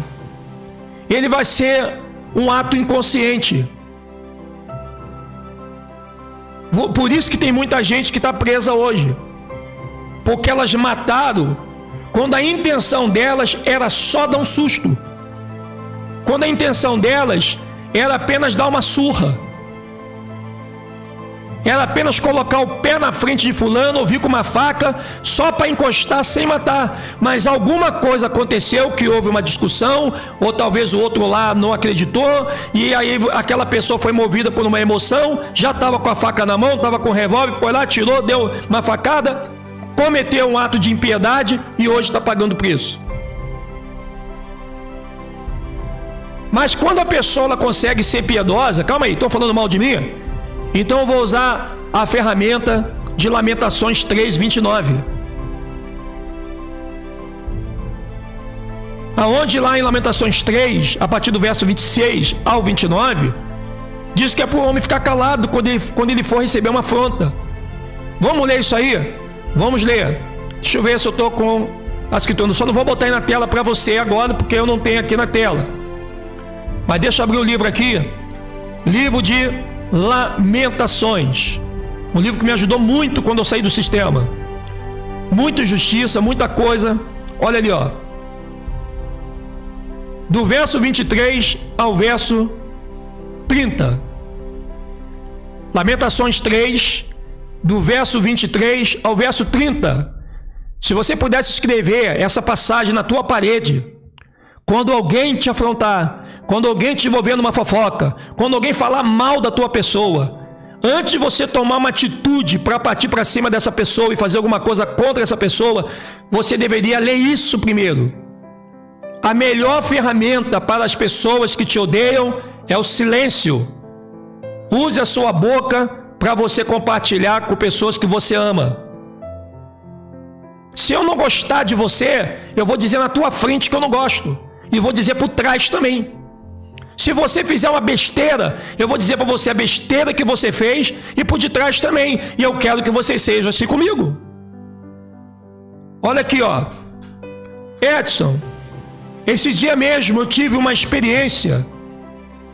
ele vai ser um ato inconsciente. Por isso que tem muita gente que está presa hoje. porque elas mataram quando a intenção delas era só dar um susto. Quando a intenção delas era apenas dar uma surra. Era apenas colocar o pé na frente de fulano ou vir com uma faca só para encostar sem matar. Mas alguma coisa aconteceu, que houve uma discussão, ou talvez o outro lá não acreditou, e aí aquela pessoa foi movida por uma emoção, já estava com a faca na mão, estava com o revólver, foi lá, tirou, deu uma facada, cometeu um ato de impiedade e hoje está pagando preço. Mas quando a pessoa ela consegue ser piedosa, calma aí, estão falando mal de mim? Então eu vou usar a ferramenta de Lamentações 3:29. Aonde lá em Lamentações 3, a partir do verso 26 ao 29, diz que é para o homem ficar calado quando ele for receber uma afronta. Vamos ler isso aí? Vamos ler. Deixa eu ver se eu estou com a escritura. Só não vou botar aí na tela para você agora, porque eu não tenho aqui na tela. Mas deixa eu abrir o livro aqui. Livro de Lamentações, um livro que me ajudou muito quando eu saí do sistema. Muita justiça, muita coisa. Olha ali, ó, do verso 23 ao verso 30. Lamentações 3, do verso 23 ao verso 30. Se você pudesse escrever essa passagem na tua parede, quando alguém te afrontar, quando alguém te envolver numa fofoca, quando alguém falar mal da tua pessoa, antes de você tomar uma atitude para partir para cima dessa pessoa e fazer alguma coisa contra essa pessoa, você deveria ler isso primeiro. A melhor ferramenta para as pessoas que te odeiam é o silêncio. Use a sua boca para você compartilhar com pessoas que você ama. Se eu não gostar de você, eu vou dizer na tua frente que eu não gosto, e vou dizer por trás também. Se você fizer uma besteira, eu vou dizer para você a besteira que você fez e por detrás também. E eu quero que você seja assim comigo. Olha aqui, ó. Edson, esse dia mesmo eu tive uma experiência,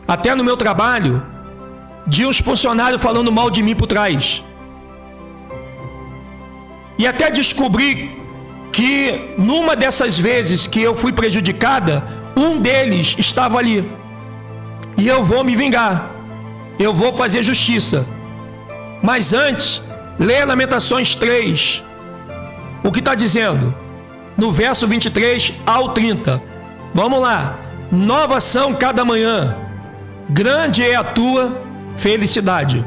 até no meu trabalho, de uns funcionários falando mal de mim por trás. E até descobri que numa dessas vezes que eu fui prejudicada, um deles estava ali. E eu vou me vingar, eu vou fazer justiça. Mas antes, leia Lamentações 3. O que está dizendo? No verso 23 ao 30. Vamos lá. Novas são cada manhã, grande é a tua felicidade.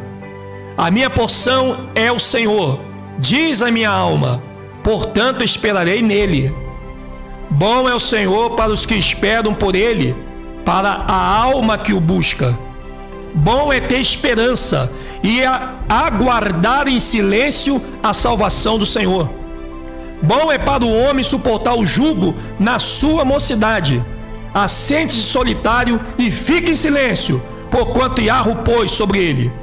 A minha porção é o Senhor, diz a minha alma, portanto esperarei nele. Bom é o Senhor para os que esperam por ele, para a alma que o busca. Bom é ter esperança e aguardar em silêncio a salvação do Senhor. Bom é para o homem suportar o jugo na sua mocidade. Assente-se solitário e fique em silêncio, porquanto Iarro pôs sobre ele.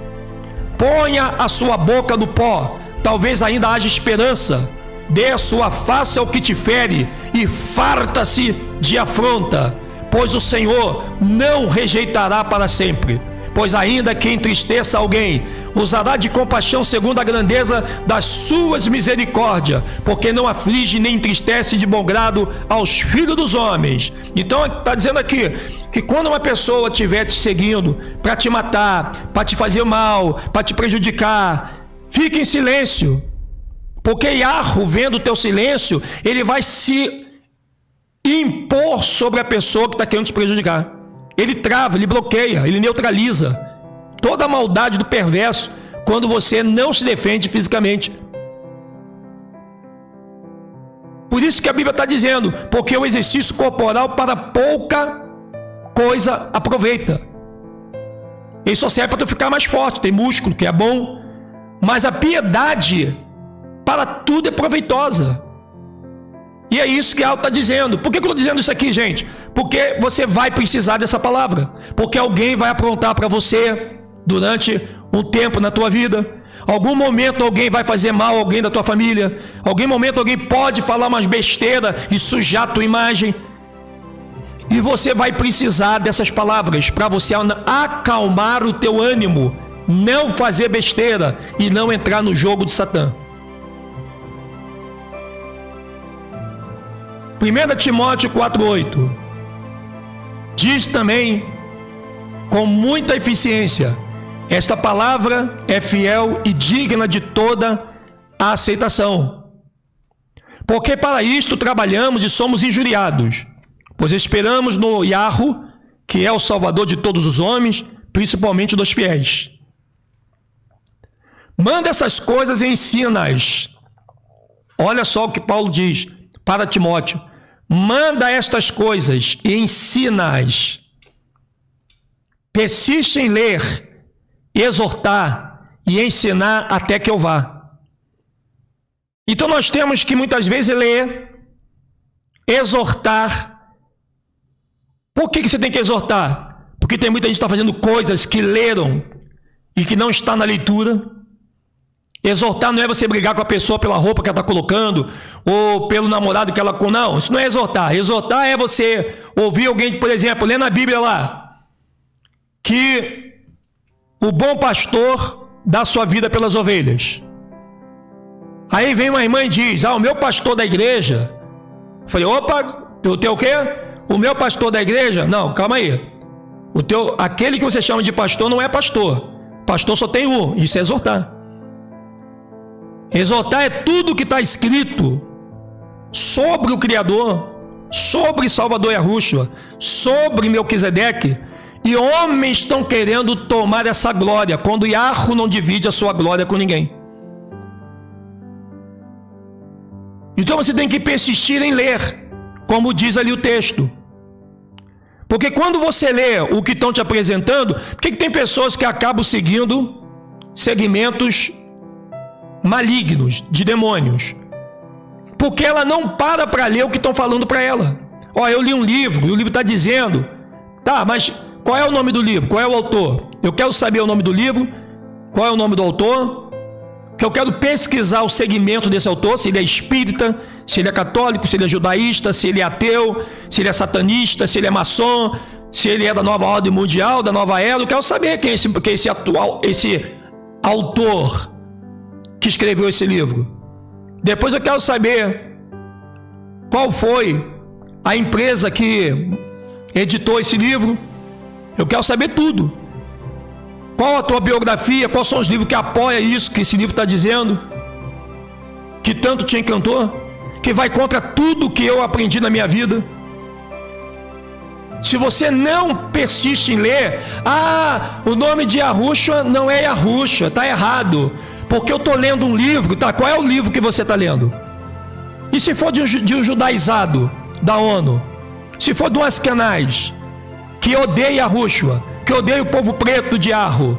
Ponha a sua boca no pó, talvez ainda haja esperança. Dê a sua face ao que te fere e farta-se de afronta. Pois o Senhor não rejeitará para sempre, pois ainda que entristeça alguém, usará de compaixão segundo a grandeza das suas misericórdias, porque não aflige nem entristece de bom grado aos filhos dos homens. Então está dizendo aqui, que quando uma pessoa estiver te seguindo para te matar, para te fazer mal, para te prejudicar, fique em silêncio, porque Iarro, vendo o teu silêncio, ele vai se impor sobre a pessoa que está querendo te prejudicar. Ele trava, ele bloqueia, ele neutraliza toda a maldade do perverso quando você não se defende fisicamente. Por isso que a Bíblia está dizendo, porque o exercício corporal para pouca coisa aproveita. Ele só serve para tu ficar mais forte, tem músculo, que é bom, mas a piedade para tudo é proveitosa. E é isso que a está dizendo. Por que eu estou dizendo isso aqui, gente? Porque você vai precisar dessa palavra. Porque alguém vai aprontar para você durante um tempo na tua vida. Algum momento alguém vai fazer mal a alguém da tua família. Algum momento alguém pode falar umas besteiras e sujar a tua imagem. E você vai precisar dessas palavras para você acalmar o teu ânimo, não fazer besteira e não entrar no jogo de Satã. 1 Timóteo 4,8 diz também com muita eficiência: esta palavra é fiel e digna de toda a aceitação. Porque para isto trabalhamos e somos injuriados, pois esperamos no Yahweh, que é o Salvador de todos os homens, principalmente dos fiéis. Manda essas coisas e ensina-as. Olha só o que Paulo diz para Timóteo: manda estas coisas e ensina-as. Persiste em ler, exortar e ensinar até que eu vá. Então nós temos que muitas vezes ler, exortar. Por que você tem que exortar? Porque tem muita gente que está fazendo coisas que leram e que não está na leitura. Exortar não é você brigar com a pessoa pela roupa que ela está colocando ou pelo namorado que ela... Não, isso não é exortar. Exortar é você ouvir alguém, por exemplo, lendo a Bíblia lá, que o bom pastor dá sua vida pelas ovelhas. Aí vem uma irmã e diz: o meu pastor da igreja... Eu falei: opa, o teu o quê? O meu pastor da igreja? Não, calma aí. Aquele que você chama de pastor não é pastor. Pastor só tem um, isso é exortar. Exortar é tudo que está escrito sobre o Criador, sobre Salvador Yahushua, sobre Melquisedeque, e homens estão querendo tomar essa glória, quando Yahweh não divide a sua glória com ninguém. Então você tem que persistir em ler, como diz ali o texto. Porque quando você lê o que estão te apresentando, por que tem pessoas que acabam seguindo segmentos malignos, de demônios? Porque ela não para ler o que estão falando para ela. Eu li um livro, e o livro está dizendo, tá, mas qual é o nome do livro? Qual é o autor? Eu quero saber o nome do livro, qual é o nome do autor, que eu quero pesquisar o segmento desse autor, se ele é espírita, se ele é católico, se ele é judaísta, se ele é ateu, se ele é satanista, se ele é maçom, se ele é da nova ordem mundial, da nova era. Eu quero saber quem é esse autor que escreveu esse livro. Depois eu quero saber qual foi a empresa que editou esse livro. Eu quero saber tudo. Qual a tua biografia? Quais são os livros que apoiam isso que esse livro está dizendo? Que tanto te encantou? Que vai contra tudo que eu aprendi na minha vida? Se você não persiste em ler, o nome de Yahushua não é Yahushua, está errado. Porque eu estou lendo um livro, tá? Qual é o livro que você está lendo? E se for de um judaizado da ONU? Se for de um ascanais que odeia Yahushua, que odeia o povo preto de Yahweh,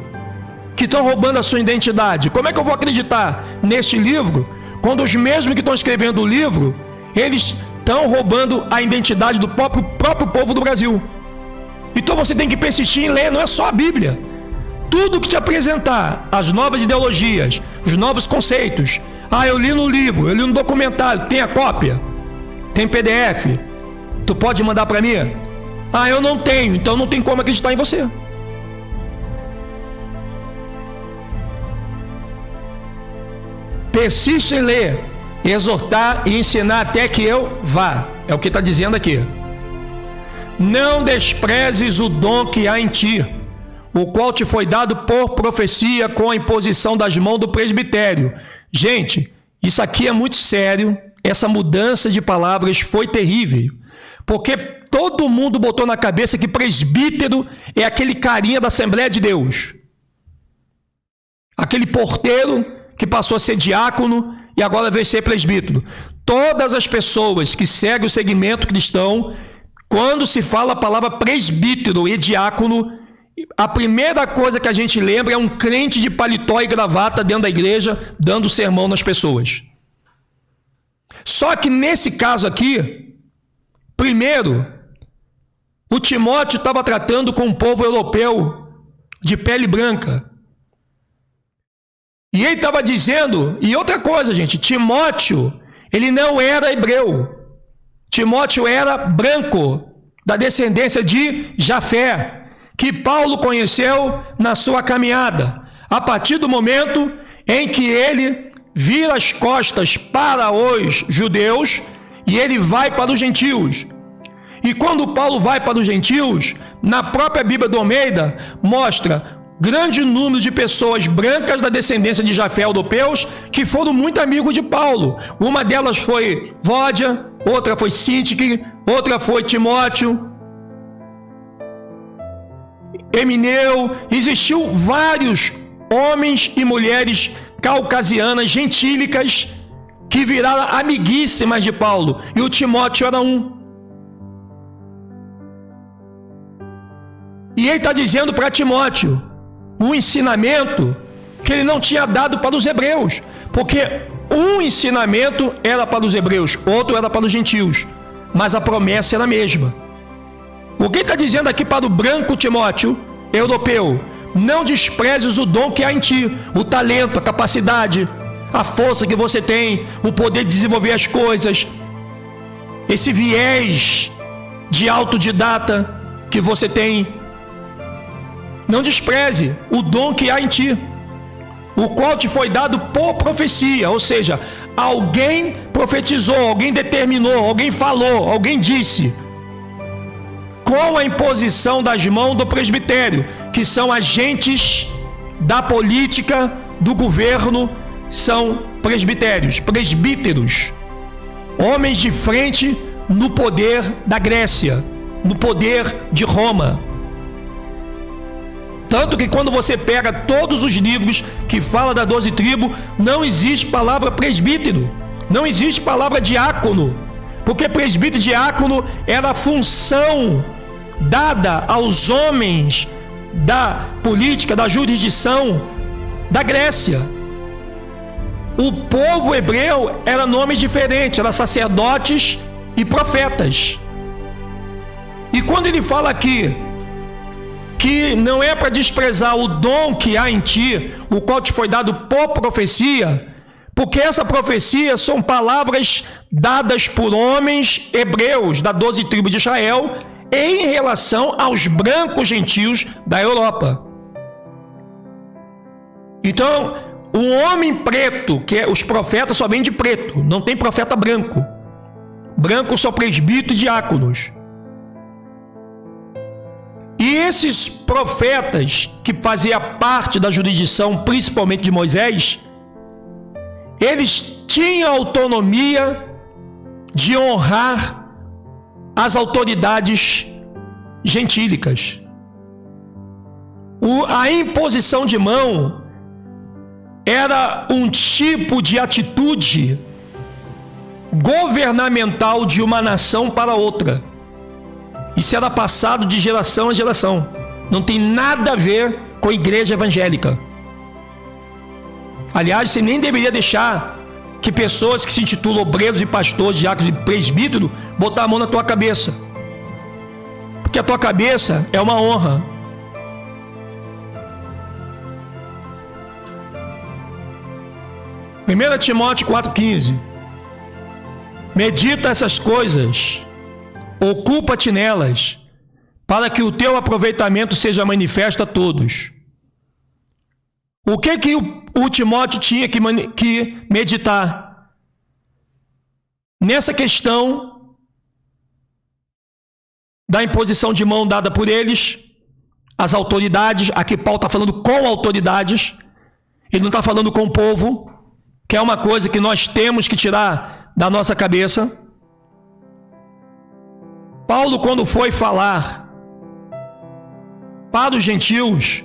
que estão roubando a sua identidade, como é que eu vou acreditar neste livro, quando os mesmos que estão escrevendo o livro, eles estão roubando a identidade do próprio povo do Brasil? Então você tem que persistir em ler, não é só a Bíblia. Tudo que te apresentar, as novas ideologias, os novos conceitos. Eu li no livro, eu li no documentário, tem a cópia? Tem PDF? Tu pode mandar para mim? Eu não tenho, então não tem como acreditar em você. Persiste em ler, exortar e ensinar até que eu vá. É o que está dizendo aqui. Não desprezes o dom que há em ti, o qual te foi dado por profecia com a imposição das mãos do presbitério. Gente, isso aqui é muito sério. Essa mudança de palavras foi terrível, porque todo mundo botou na cabeça que presbítero é aquele carinha da Assembleia de Deus, aquele porteiro que passou a ser diácono e agora veio ser presbítero. Todas as pessoas que seguem o segmento cristão, quando se fala a palavra presbítero e diácono, a primeira coisa que a gente lembra é um crente de paletó e gravata dentro da igreja, dando sermão nas pessoas. Só que nesse caso aqui, primeiro, o Timóteo estava tratando com um povo europeu de pele branca. E ele estava dizendo, e outra coisa, gente, Timóteo, ele não era hebreu. Timóteo era branco, da descendência de Jafé, que Paulo conheceu na sua caminhada. A partir do momento em que ele vira as costas para os judeus e ele vai para os gentios. E quando Paulo vai para os gentios, na própria Bíblia do Almeida, mostra grande número de pessoas brancas da descendência de Jafé europeus que foram muito amigos de Paulo. Uma delas foi Vódia, outra foi Sintique, outra foi Timóteo, Emineu. Existiu vários homens e mulheres caucasianas, gentílicas, que viraram amiguíssimas de Paulo, e o Timóteo era um. E ele está dizendo para Timóteo um ensinamento que ele não tinha dado para os hebreus, porque um ensinamento era para os hebreus, outro era para os gentios, mas a promessa era a mesma. O que ele está dizendo aqui para o branco Timóteo, europeu? Não desprezes o dom que há em ti, o talento, a capacidade, a força que você tem, o poder de desenvolver as coisas, esse viés de autodidata que você tem. Não despreze o dom que há em ti, o qual te foi dado por profecia, ou seja, alguém profetizou, alguém determinou, alguém falou, alguém disse, com a imposição das mãos do presbitério, que são agentes da política, do governo, são presbitérios, presbíteros, homens de frente no poder da Grécia, no poder de Roma. Tanto que quando você pega todos os livros que falam das 12 tribos, não existe palavra presbítero, não existe palavra diácono, porque presbítero e diácono era a função dada aos homens da política, da jurisdição da Grécia. O povo hebreu era nome diferente, era sacerdotes e profetas. E quando ele fala aqui que não é para desprezar o dom que há em ti, o qual te foi dado por profecia, porque essa profecia são palavras dadas por homens hebreus da 12 tribos de Israel em relação aos brancos gentios da Europa. Então, o homem preto, que os profetas só vêm de preto, não tem profeta branco. Branco só presbítero e diáconos. E esses profetas que faziam parte da jurisdição, principalmente de Moisés, eles tinham autonomia de honrar as autoridades gentílicas. A imposição de mão era um tipo de atitude governamental de uma nação para outra. Isso era passado de geração a geração. Não tem nada a ver com a igreja evangélica. Aliás, você nem deveria deixar que pessoas que se intitulam obreiros e pastores, diáconos e presbíteros, botar a mão na tua cabeça. Porque a tua cabeça é uma honra. Primeira Timóteo 4,15. Medita essas coisas, ocupa-te nelas, para que o teu aproveitamento seja manifesto a todos. O que o Timóteo tinha que meditar? Nessa questão da imposição de mão dada por eles, as autoridades, aqui Paulo está falando com autoridades, ele não está falando com o povo, que é uma coisa que nós temos que tirar da nossa cabeça. Paulo, quando foi falar para os gentios,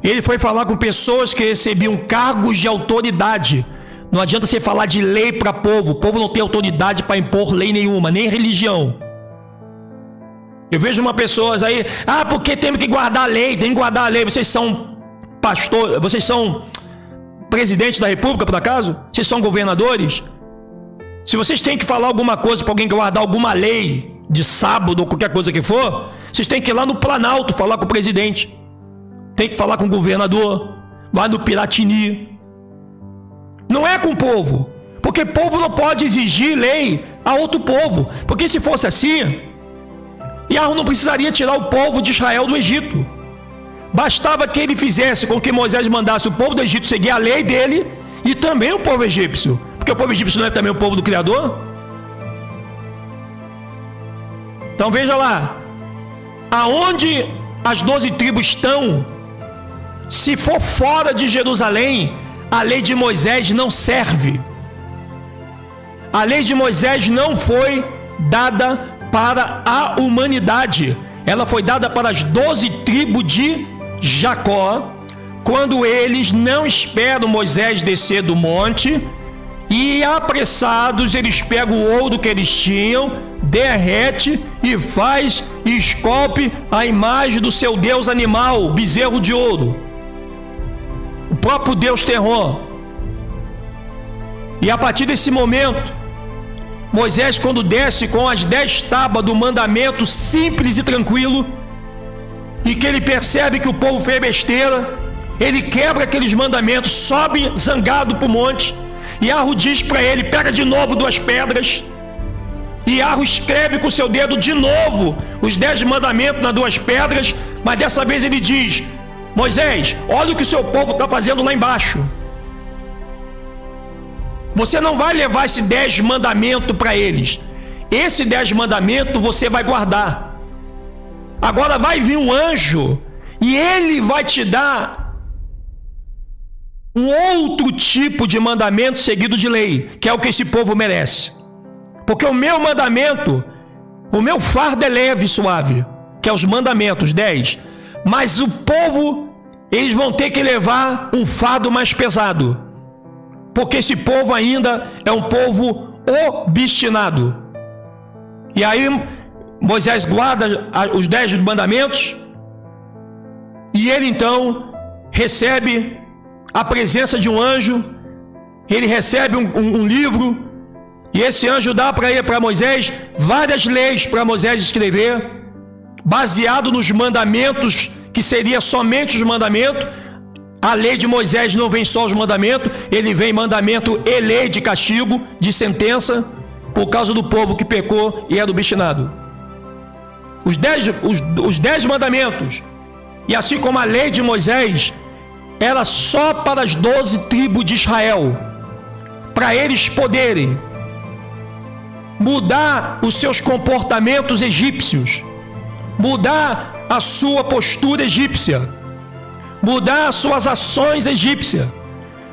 ele foi falar com pessoas que recebiam cargos de autoridade. Não adianta você falar de lei para povo. O povo não tem autoridade para impor lei nenhuma, nem religião. Eu vejo uma pessoa aí, porque temos que guardar a lei, tem que guardar a lei. Vocês são pastor, vocês são presidente da república, por acaso? Vocês são governadores? Se vocês têm que falar alguma coisa para alguém guardar alguma lei de sábado ou qualquer coisa que for, vocês têm que ir lá no Planalto falar com o presidente, tem que falar com o governador, lá no Piratini. Não é com o povo, porque o povo não pode exigir lei a outro povo, porque se fosse assim, Yahweh não precisaria tirar o povo de Israel do Egito. Bastava que ele fizesse com que Moisés mandasse o povo do Egito seguir a lei dele e também o povo egípcio, porque o povo egípcio não é também o povo do Criador? Então veja lá, aonde as 12 tribos estão, se for fora de Jerusalém, a lei de Moisés não serve. A lei de Moisés não foi dada para a humanidade. Ela foi dada para as 12 tribos de Jacó, quando eles não esperam Moisés descer do monte, e apressados eles pegam o ouro que eles tinham, derrete e faz e esculpe a imagem do seu deus animal, o bezerro de ouro, o próprio Deus Terror. E a partir desse momento, Moisés, quando desce com as 10 tábuas do mandamento simples e tranquilo, e que ele percebe que o povo fez besteira, ele quebra aqueles mandamentos, sobe zangado para o monte, e Arro diz para ele: pega de novo 2 pedras, e Arro escreve com o seu dedo de novo os 10 mandamentos nas 2 pedras, mas dessa vez ele diz: Moisés, olha o que o seu povo está fazendo lá embaixo. Você não vai levar esse 10 mandamentos para eles. Esse 10 mandamentos você vai guardar. Agora vai vir um anjo e ele vai te dar um outro tipo de mandamento seguido de lei, que é o que esse povo merece. Porque o meu mandamento, o meu fardo é leve e suave, que é os mandamentos 10. Mas o povo, eles vão ter que levar um fardo mais pesado, porque esse povo ainda é um povo obstinado. E aí Moisés guarda os 10 mandamentos, e ele então recebe a presença de um anjo. Ele recebe um livro, e esse anjo dá para Moisés várias leis para Moisés escrever, baseado nos mandamentos, que seria somente os mandamentos. A lei de Moisés não vem só os mandamentos, ele vem mandamento e lei de castigo, de sentença, por causa do povo que pecou e era obstinado. Os 10 mandamentos, e assim como a lei de Moisés, era só para as 12 tribos de Israel, para eles poderem mudar os seus comportamentos egípcios, mudar a sua postura egípcia, mudar as suas ações egípcias.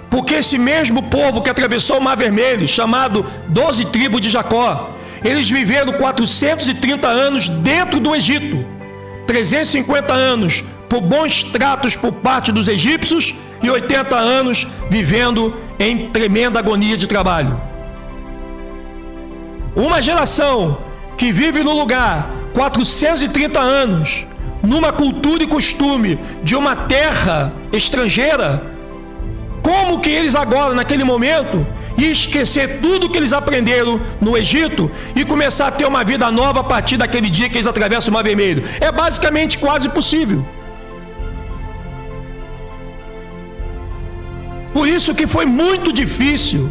Porque esse mesmo povo que atravessou o Mar Vermelho, chamado 12 tribos de Jacó, eles viveram 430 anos dentro do Egito, 350 anos por bons tratos por parte dos egípcios e 80 anos vivendo em tremenda agonia de trabalho. Uma geração que vive no lugar 430 anos, numa cultura e costume de uma terra estrangeira, como que eles agora, naquele momento, iam esquecer tudo que eles aprenderam no Egito e começar a ter uma vida nova a partir daquele dia que eles atravessam o Mar Vermelho? É basicamente quase impossível. Por isso que foi muito difícil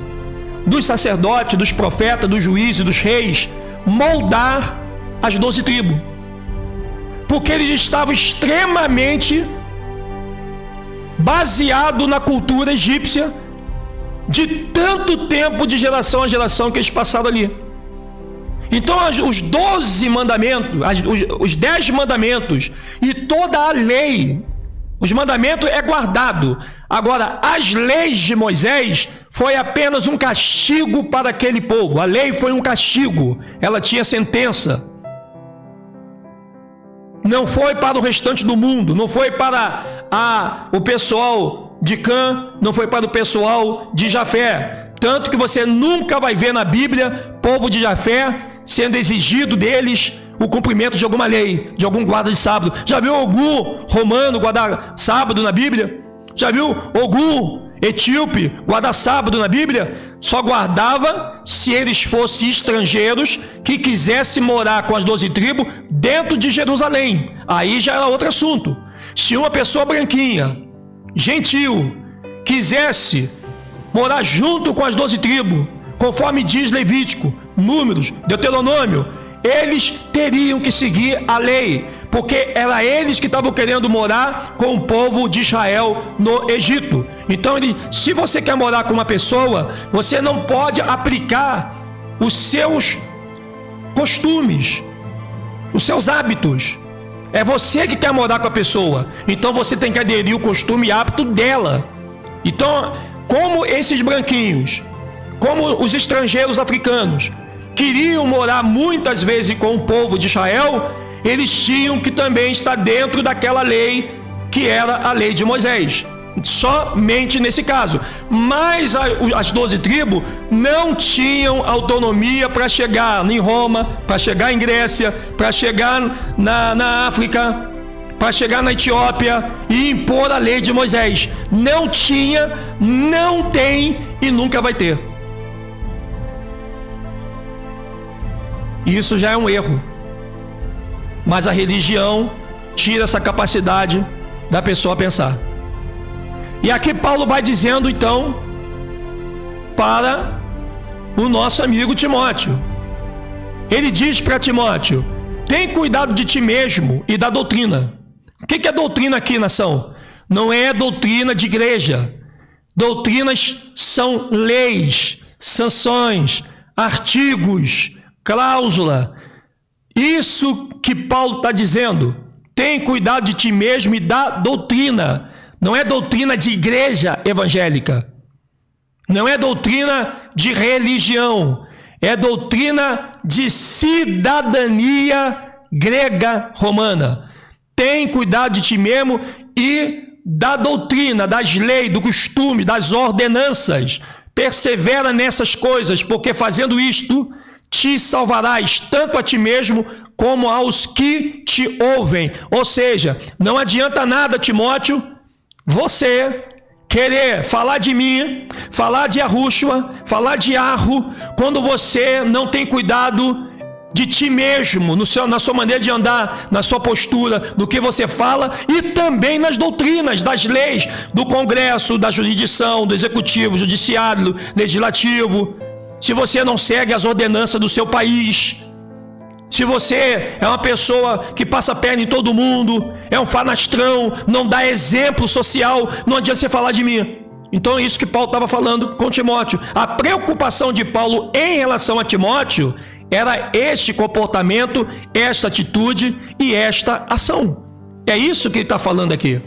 dos sacerdotes, dos profetas, dos juízes, dos reis, moldar as 12 tribos, porque eles estavam extremamente baseados na cultura egípcia, de tanto tempo, de geração a geração, que eles passaram ali. Então os 12 mandamentos, os 10 mandamentos e toda a lei, os mandamentos é guardado. Agora, as leis de Moisés foi apenas um castigo para aquele povo. A lei foi um castigo, ela tinha sentença. Não foi para o restante do mundo, não foi para o pessoal de Cã, não foi para o pessoal de Jafé. Tanto que você nunca vai ver na Bíblia povo de Jafé sendo exigido deles o cumprimento de alguma lei, de algum guarda de sábado. Já viu algum romano guardar sábado na Bíblia? Já viu algum etíope guardar sábado na Bíblia? Só guardava se eles fossem estrangeiros que quisessem morar com as 12 tribos dentro de Jerusalém. Aí já era outro assunto. Se uma pessoa branquinha, gentil, quisesse morar junto com as 12 tribos, conforme diz Levítico, Números, Deuteronômio, eles teriam que seguir a lei, porque era eles que estavam querendo morar com o povo de Israel no Egito. Então, se você quer morar com uma pessoa, você não pode aplicar os seus costumes, os seus hábitos. É você que quer morar com a pessoa, então você tem que aderir o costume e hábito dela. Então, como esses branquinhos, como os estrangeiros africanos, queriam morar muitas vezes com o povo de Israel, eles tinham que também estar dentro daquela lei que era a lei de Moisés. Somente nesse caso. Mas as 12 tribos não tinham autonomia para chegar em Roma, para chegar em Grécia, para chegar na África, para chegar na Etiópia e impor a lei de Moisés. Não tinha, não tem e nunca vai ter. Isso já é um erro. Mas a religião tira essa capacidade da pessoa pensar. E aqui Paulo vai dizendo então para o nosso amigo Timóteo. Ele diz para Timóteo: tem cuidado de ti mesmo e da doutrina. O que é doutrina aqui, nação? Não é doutrina de igreja. Doutrinas são leis, sanções, artigos, cláusula. Isso que Paulo está dizendo. Tem cuidado de ti mesmo e da doutrina. Não é doutrina de igreja evangélica. Não é doutrina de religião. É doutrina de cidadania grega romana. Tem cuidado de ti mesmo e da doutrina, das leis, do costume, das ordenanças. Persevera nessas coisas, porque fazendo isto, te salvarás tanto a ti mesmo como aos que te ouvem. Ou seja, não adianta nada, Timóteo, você querer falar de mim, falar de Yahushua, falar de Arro, quando você não tem cuidado de ti mesmo, na sua maneira de andar, na sua postura, no que você fala e também nas doutrinas, das leis, do Congresso, da jurisdição, do Executivo, Judiciário, Legislativo. Se você não segue as ordenanças do seu país, se você é uma pessoa que passa a perna em todo mundo, é um fanastrão, não dá exemplo social, não adianta você falar de mim. Então é isso que Paulo estava falando com Timóteo. A preocupação de Paulo em relação a Timóteo era este comportamento, esta atitude e esta ação. É isso que ele está falando aqui.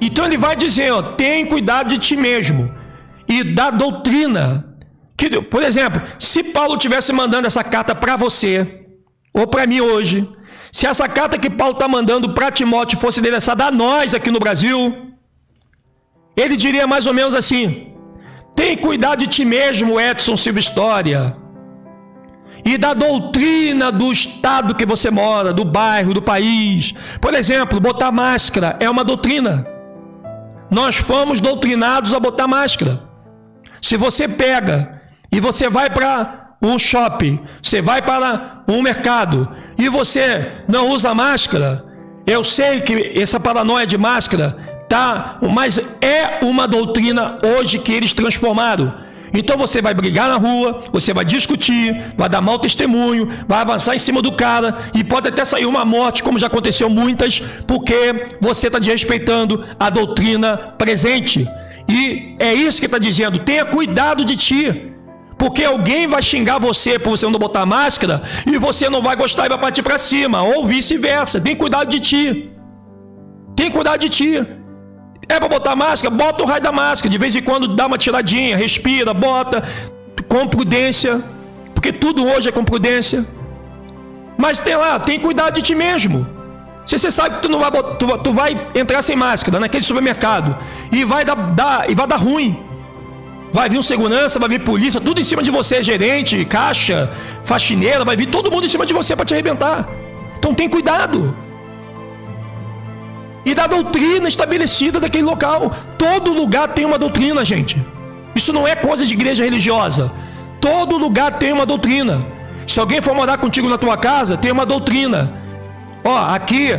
Então ele vai dizer, ó, tem cuidado de ti mesmo e da doutrina. Que, por exemplo, se Paulo estivesse mandando essa carta para você, ou para mim hoje, se essa carta que Paulo está mandando para Timóteo fosse endereçada a nós aqui no Brasil, ele diria mais ou menos assim: tem cuidado de ti mesmo, Edson Silva História, e da doutrina do estado que você mora, do bairro, do país. Por exemplo, botar máscara é uma doutrina. Nós fomos doutrinados a botar máscara. Se você pega e você vai para um shopping, você vai para um mercado e você não usa máscara, eu sei que essa paranoia de máscara tá, mas é uma doutrina hoje que eles transformaram. Então você vai brigar na rua, você vai discutir, vai dar mau testemunho, vai avançar em cima do cara e pode até sair uma morte, como já aconteceu muitas, porque você está desrespeitando a doutrina presente. E é isso que está dizendo: tenha cuidado de ti, porque alguém vai xingar você por você não botar máscara e você não vai gostar e vai partir para cima, ou vice-versa. Tem cuidado de ti. Tem cuidado de ti. É para botar máscara? Bota o raio da máscara. De vez em quando dá uma tiradinha, respira, bota com prudência, porque tudo hoje é com prudência. Mas tem cuidado de ti mesmo. Se você sabe que tu vai entrar sem máscara naquele supermercado e vai dar ruim, vai vir um segurança, vai vir polícia, tudo em cima de você, gerente, caixa, faxineira, vai vir todo mundo em cima de você para te arrebentar. Então tem cuidado. E da doutrina estabelecida daquele local. Todo lugar tem uma doutrina, gente. Isso não é coisa de igreja religiosa. Todo lugar tem uma doutrina. Se alguém for morar contigo na tua casa, tem uma doutrina. Ó, aqui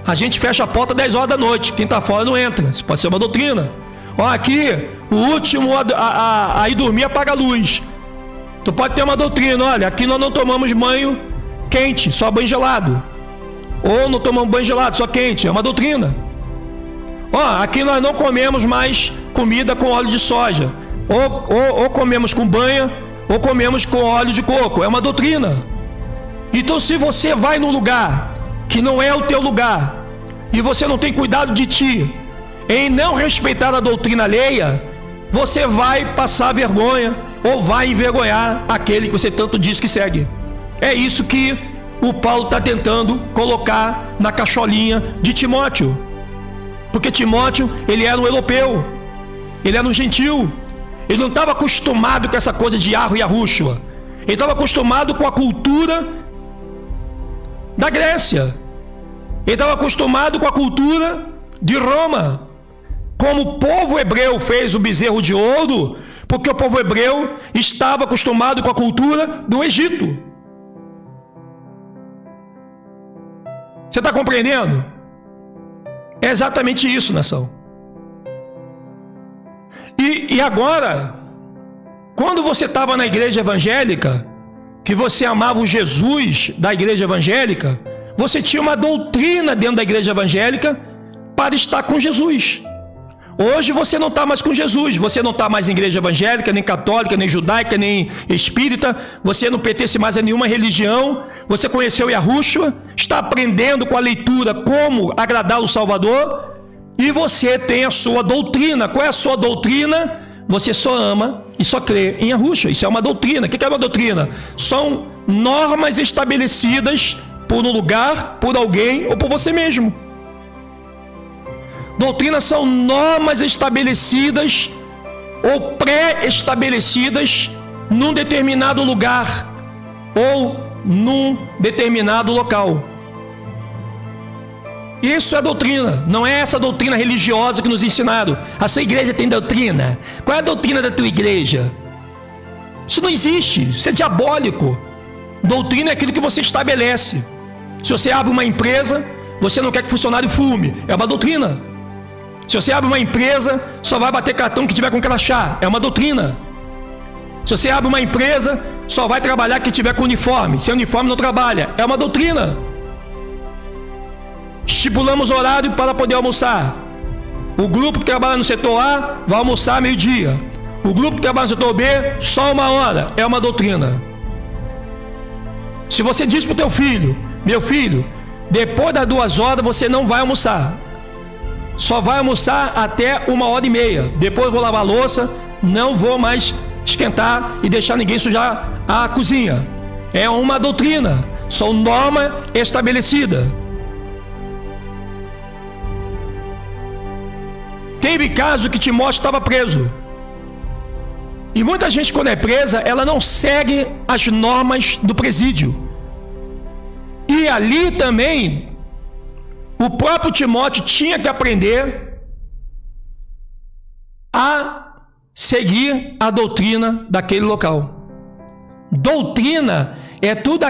a gente fecha a porta 10 horas da noite. Quem tá fora não entra. Isso pode ser uma doutrina. Ó, aqui o último a ir dormir apaga a luz. Tu pode ter uma doutrina. Olha, aqui nós não tomamos banho quente, só banho gelado. Ou não tomamos banho gelado, só quente. É uma doutrina. Ó, aqui nós não comemos mais comida com óleo de soja. Ou comemos com banha, ou comemos com óleo de coco. É uma doutrina. Então, se você vai num lugar que não é o teu lugar, e você não tem cuidado de ti, em não respeitar a doutrina alheia, você vai passar vergonha, ou vai envergonhar aquele que você tanto diz que segue. É isso que o Paulo está tentando colocar na cacholinha de Timóteo. Porque Timóteo, ele era um europeu, ele era um gentil, ele não estava acostumado com essa coisa de Arro e Arrúshua, ele estava acostumado com a cultura da Grécia, ele estava acostumado com a cultura de Roma. Como o povo hebreu fez o bezerro de ouro, porque o povo hebreu estava acostumado com a cultura do Egito. Você está compreendendo? É exatamente isso, nação. E agora, quando você estava na igreja evangélica, que você amava o Jesus da igreja evangélica, você tinha uma doutrina dentro da igreja evangélica para estar com Jesus. Hoje você não está mais com Jesus, você não está mais em igreja evangélica, nem católica, nem judaica, nem espírita, você não pertence mais a nenhuma religião, você conheceu Yahushua, está aprendendo com a leitura como agradar o Salvador, e você tem a sua doutrina. Qual é a sua doutrina? Você só ama e só crê em Yahushua. Isso é uma doutrina. O que é uma doutrina? São normas estabelecidas por um lugar, por alguém ou por você mesmo. Doutrinas são normas estabelecidas ou pré-estabelecidas num determinado lugar ou num determinado local. Isso é doutrina, não é essa doutrina religiosa que nos ensinaram. A sua igreja tem doutrina? Qual é a doutrina da tua igreja? Isso não existe, isso é diabólico. Doutrina é aquilo que você estabelece. Se você abre uma empresa, você não quer que o funcionário fume, é uma doutrina. Se você abre uma empresa, só vai bater cartão que tiver com crachá, é uma doutrina. Se você abre uma empresa, só vai trabalhar quem tiver com uniforme, sem uniforme não trabalha, é uma doutrina. Estipulamos horário para poder almoçar. O grupo que trabalha no setor A vai almoçar meio-dia. O grupo que trabalha no setor B, só 1 hora, é uma doutrina. Se você diz para o teu filho, meu filho, depois das 2 horas você não vai almoçar, só vai almoçar até 1h30. Depois eu vou lavar a louça, não vou mais esquentar e deixar ninguém sujar a cozinha. É uma doutrina, são normas estabelecidas. Teve caso que Timóteo estava preso. E muita gente, quando é presa, ela não segue as normas do presídio. E ali também o próprio Timóteo tinha que aprender a seguir a doutrina daquele local. Doutrina é toda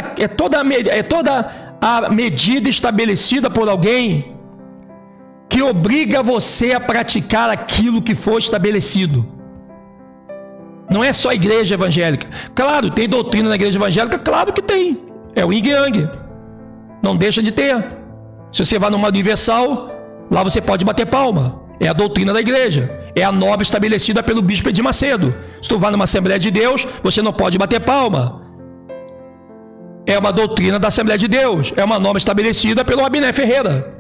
a medida estabelecida por alguém que obriga você a praticar aquilo que foi estabelecido. Não é só a igreja evangélica. Claro, tem doutrina na igreja evangélica, claro que tem. É o yin yang. Não deixa de ter. Se você vai numa universal, lá você pode bater palma. É a doutrina da igreja. É a norma estabelecida pelo bispo Edir Macedo. Se tu vai numa Assembleia de Deus, você não pode bater palma. É uma doutrina da Assembleia de Deus. É uma norma estabelecida pelo Abiné Ferreira.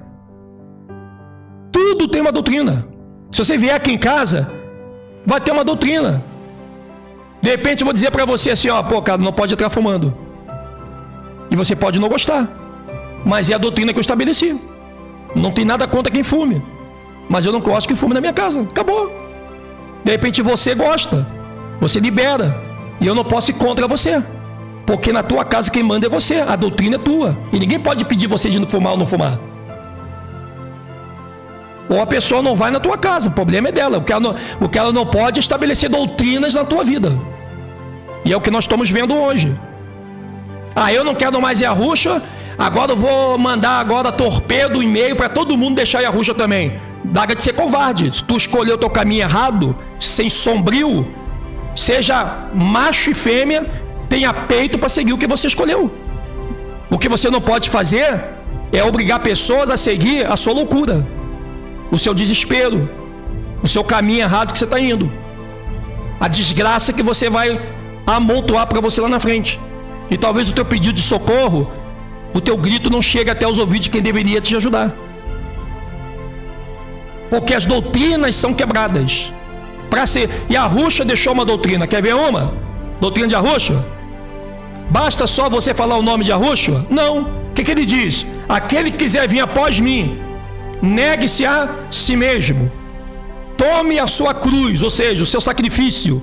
Tudo tem uma doutrina. Se você vier aqui em casa, vai ter uma doutrina. De repente eu vou dizer para você assim, ó, pô, cara, não pode entrar fumando. E você pode não gostar. Mas é a doutrina que eu estabeleci. Não tem nada contra quem fume, mas eu não gosto que fume na minha casa. Acabou. De repente você gosta, você libera, e eu não posso ir contra você, porque na tua casa quem manda é você. A doutrina é tua, e ninguém pode pedir você de não fumar ou não fumar. Ou a pessoa não vai na tua casa, o problema é dela. O que ela não pode é estabelecer doutrinas na tua vida. E é o que nós estamos vendo hoje. Ah, eu não quero mais Yahushua, agora eu vou mandar agora torpedo, e-mail para todo mundo deixar Yahushua também. Larga de ser covarde. Se tu escolheu o teu caminho errado, sem sombrio, seja macho e fêmea, tenha peito para seguir o que você escolheu. O que você não pode fazer é obrigar pessoas a seguir a sua loucura, o seu desespero, o seu caminho errado que você está indo, a desgraça que você vai amontoar para você lá na frente. E talvez o teu pedido de socorro o teu grito não chega até os ouvidos de quem deveria te ajudar. Porque as doutrinas são quebradas. E a Arusha deixou uma doutrina. Quer ver uma? Doutrina de Arusha? Basta só você falar o nome de Arusha? Não. O que ele diz? Aquele que quiser vir após mim, negue-se a si mesmo. Tome a sua cruz, ou seja, o seu sacrifício,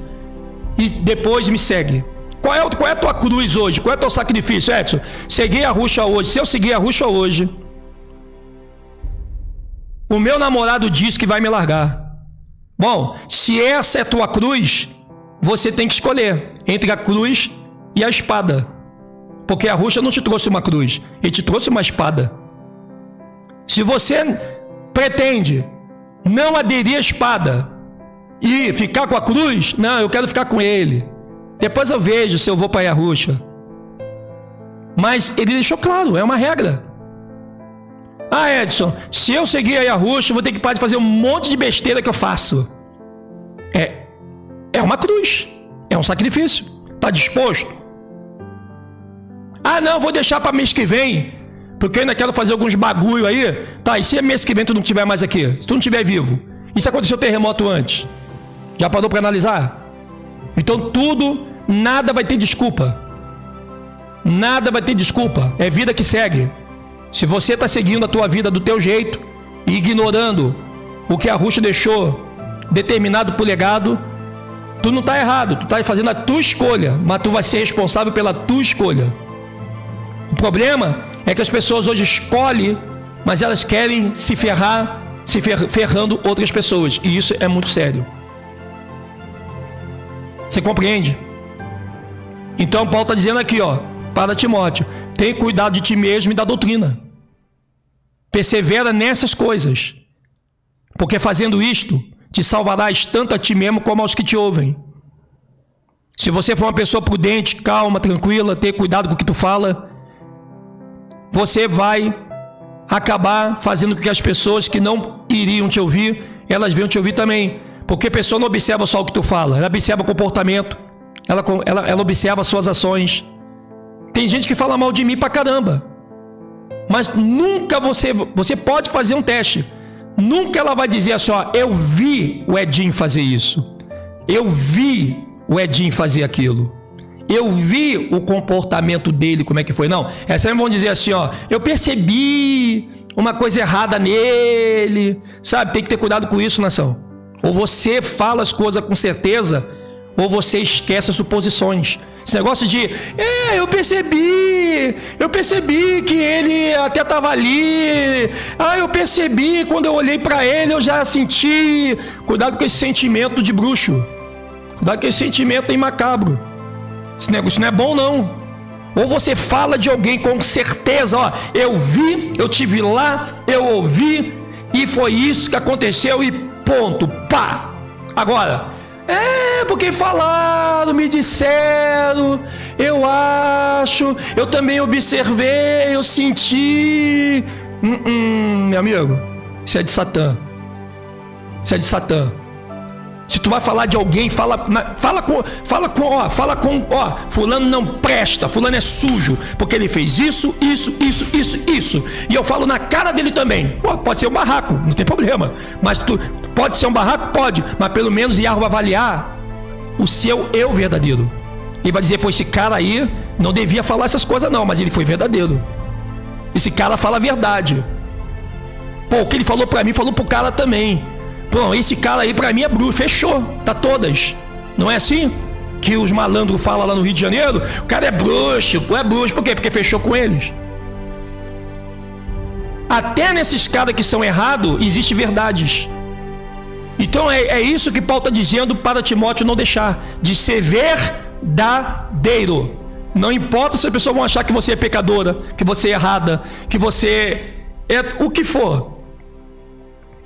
e depois me segue. Qual é a tua cruz hoje? Qual é o teu sacrifício, Edson? Segui a Arusha hoje. Se eu seguir a Arusha hoje, o meu namorado diz que vai me largar. Bom, se essa é a tua cruz, você tem que escolher entre a cruz e a espada. Porque a Arusha não te trouxe uma cruz, ele te trouxe uma espada. Se você pretende não aderir à espada e ficar com a cruz, não, eu quero ficar com ele. Depois eu vejo se eu vou para a Arusha. Mas ele deixou claro, é uma regra. Ah, Edson, se eu seguir a Arusha, eu vou ter que parar de fazer um monte de besteira que eu faço. É uma cruz, é um sacrifício. Está disposto? Ah, não, vou deixar para mês que vem, porque eu ainda quero fazer alguns bagulho aí. Tá, e se mês que vem tu não estiver mais aqui? Se tu não estiver vivo? E se aconteceu terremoto antes? Já parou para analisar? Então nada vai ter desculpa. Nada vai ter desculpa. É vida que segue. Se você está seguindo a tua vida do teu jeito e ignorando o que a Arusha deixou determinado por legado, tu não está errado, tu está fazendo a tua escolha, mas tu vai ser responsável pela tua escolha. O problema é que as pessoas hoje escolhem, mas elas querem se ferrar, ferrando outras pessoas, e isso é muito sério. Você compreende? Então Paulo está dizendo aqui, para Timóteo, tem cuidado de ti mesmo e da doutrina. Persevera nessas coisas, porque fazendo isto, te salvarás tanto a ti mesmo como aos que te ouvem. Se você for uma pessoa prudente, calma, tranquila, ter cuidado com o que tu fala, você vai acabar fazendo com que as pessoas que não iriam te ouvir, elas venham te ouvir também. Porque a pessoa não observa só o que tu fala, ela observa o comportamento, ela observa as suas ações. Tem gente que fala mal de mim pra caramba, mas nunca você pode fazer um teste. Nunca ela vai dizer assim, eu vi o Edinho fazer isso, eu vi o Edinho fazer aquilo, eu vi o comportamento dele, como é que foi. Não, elas sempre vão dizer assim, eu percebi uma coisa errada nele, sabe? Tem que ter cuidado com isso, nação. Ou você fala as coisas com certeza, ou você esquece as suposições. Esse negócio de, eu percebi que ele até estava ali, eu percebi, quando eu olhei para ele, eu já senti. Cuidado com esse sentimento de bruxo, cuidado com esse sentimento aí macabro. Esse negócio não é bom, não. Ou você fala de alguém com certeza, eu vi, eu tive lá, eu ouvi, e foi isso que aconteceu, e ponto, pá. Agora, porque falaram, me disseram, eu acho, eu também observei, eu senti. Meu amigo, isso é de Satã. Isso é de Satã. Se tu vai falar de alguém, fala com, fulano não presta, fulano é sujo, porque ele fez isso. E eu falo na cara dele também. Pode ser um barraco, não tem problema. Mas pode ser um barraco? Pode. Mas pelo menos Yahweh vai avaliar o seu eu verdadeiro. Ele vai dizer, esse cara aí não devia falar essas coisas não, mas ele foi verdadeiro. Esse cara fala a verdade. O que ele falou pra mim, falou pro cara também. Esse cara aí pra mim é bruxo, fechou, tá todas. Não é assim que os malandros falam lá no Rio de Janeiro? O cara é bruxo, por quê? Porque fechou com eles. Até nesses caras que são errados, existem verdades. Então é isso que Paulo está dizendo para Timóteo não deixar, de ser verdadeiro. Não importa se as pessoas vão achar que você é pecadora, que você é errada, que você é o que for.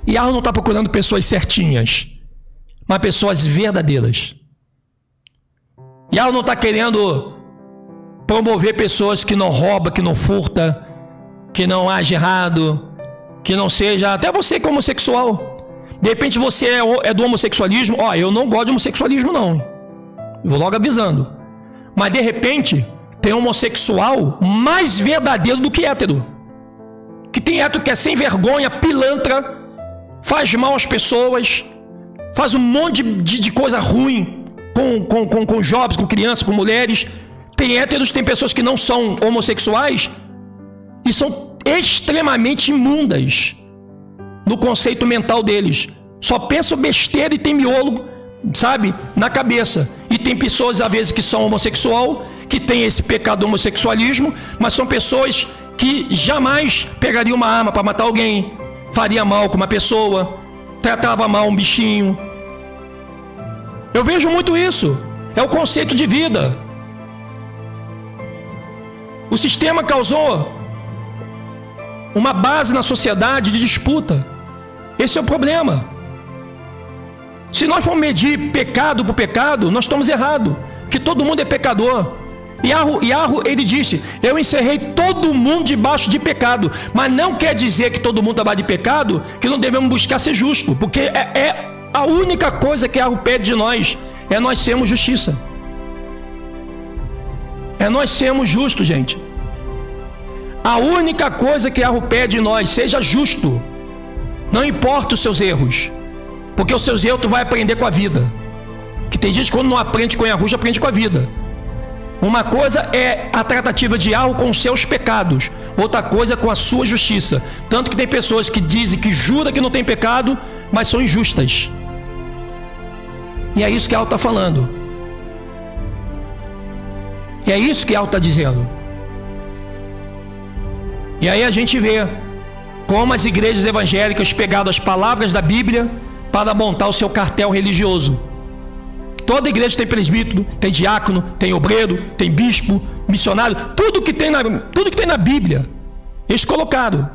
Yahweh não está procurando pessoas certinhas, mas pessoas verdadeiras. Yahweh não está querendo promover pessoas que não roubam, que não furta, que não age errado, que não seja, até você que é homossexual. De repente você é do homossexualismo. Eu não gosto de homossexualismo não, vou logo avisando. Mas de repente tem homossexual mais verdadeiro do que hétero. Que tem hétero que é sem vergonha, pilantra, faz mal às pessoas, faz um monte de coisa ruim com jovens, com crianças, com mulheres. Tem héteros, tem pessoas que não são homossexuais e são extremamente imundas no conceito mental deles. Só pensam besteira e tem miolo, sabe, na cabeça. E tem pessoas, às vezes, que são homossexual, que tem esse pecado do homossexualismo, mas são pessoas que jamais pegariam uma arma para matar alguém, faria mal com uma pessoa, tratava mal um bichinho. Eu vejo muito isso. É o conceito de vida. O sistema causou uma base na sociedade de disputa. Esse é o problema. Se nós formos medir pecado por pecado, nós estamos errados, que todo mundo é pecador. Yarro, ele disse: eu encerrei todo mundo debaixo de pecado. Mas não quer dizer que todo mundo está debaixo de pecado, que não devemos buscar ser justo, porque é a única coisa que Yarro pede de nós, é nós sermos justiça. É nós sermos justos, gente. A única coisa que Yarro pede de nós, seja justo. Não importa os seus erros, porque os seus erros tu vai aprender com a vida. Que tem gente que quando não aprende com Yarro, aprende com a vida. Uma coisa é a tratativa de Yarro com os seus pecados, outra coisa é com a sua justiça. Tanto que tem pessoas que dizem, que juram que não tem pecado, mas são injustas. E é isso que Yarro está falando. E é isso que Yarro está dizendo. E aí a gente vê como as igrejas evangélicas pegaram as palavras da Bíblia para montar o seu cartel religioso. Toda igreja tem presbítero, tem diácono, tem obreiro, tem bispo, missionário, tudo que tem na Bíblia, eles colocaram.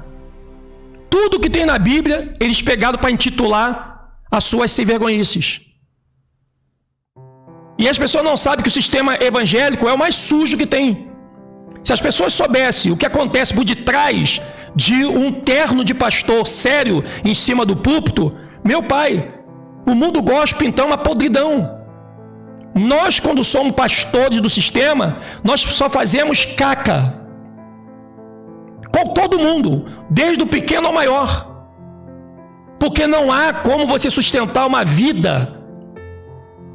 Tudo que tem na Bíblia, eles pegaram para intitular as suas sem-vergonhices. E as pessoas não sabem que o sistema evangélico é o mais sujo que tem. Se as pessoas soubessem o que acontece por detrás de um terno de pastor sério em cima do púlpito, meu pai, o mundo gospel então é uma podridão. Nós, quando somos pastores do sistema, nós só fazemos caca com todo mundo, desde o pequeno ao maior, porque não há como você sustentar uma vida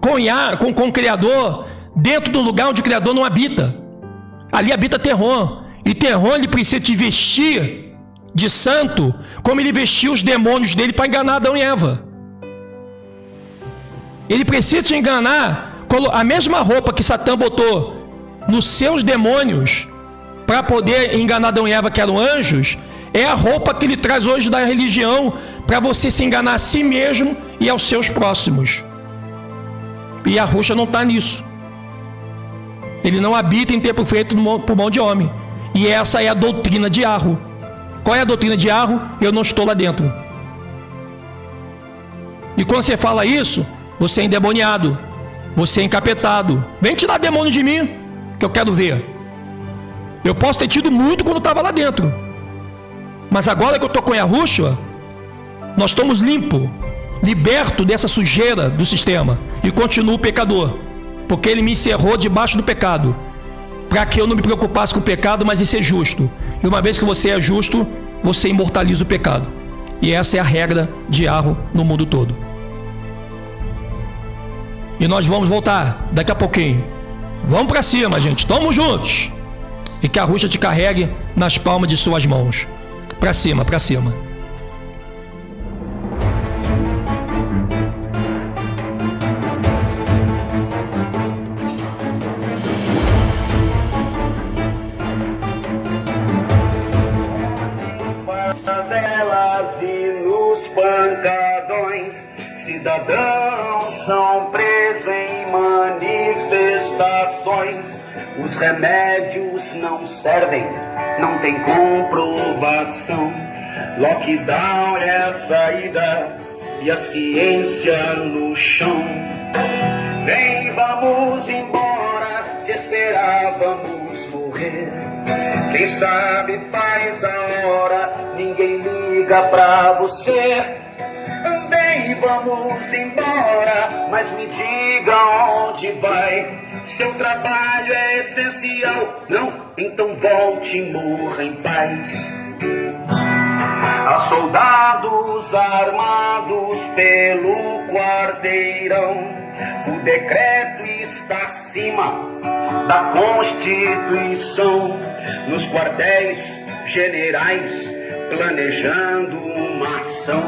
com o Criador dentro do lugar onde o Criador não habita. Ali habita Terron, e Terron ele precisa te vestir de santo, como ele vestiu os demônios dele para enganar Adão e Eva. Ele precisa te enganar. A mesma roupa que Satã botou nos seus demônios para poder enganar Adão e Eva, que eram anjos, é a roupa que ele traz hoje da religião para você se enganar a si mesmo e aos seus próximos. E a Ruxa não está nisso. Ele não habita em tempo feito por mão de homem. E essa é a doutrina de Yarro. Qual é a doutrina de Yarro? Eu não estou lá dentro. E quando você fala isso, você é endemoniado. Você é encapetado. Vem tirar demônio de mim, que eu quero ver. Eu posso ter tido muito quando estava lá dentro, mas agora que eu estou com Yahushua, nós estamos limpos, libertos dessa sujeira do sistema. E continuo pecador, porque ele me encerrou debaixo do pecado, para que eu não me preocupasse com o pecado, mas em ser justo. E uma vez que você é justo, você imortaliza o pecado. E essa é a regra de Yarro no mundo todo. E nós vamos voltar daqui a pouquinho. Vamos para cima, gente. Tamo juntos. E que a Ruxa te carregue nas palmas de suas mãos. Para cima, para cima. Favelas e nos pancadões, cidadãos são presos em manifestações. Os remédios não servem, não tem comprovação. Lockdown é a saída e a ciência no chão. Vem, vamos embora, se esperávamos morrer. Quem sabe faz a hora, ninguém liga pra você. Vem, vamos embora, mas me diga onde vai. Seu trabalho é essencial. Não, então volte e morra em paz. Há soldados armados pelo quarteirão. O decreto está acima da Constituição. Nos quartéis generais planejando uma ação,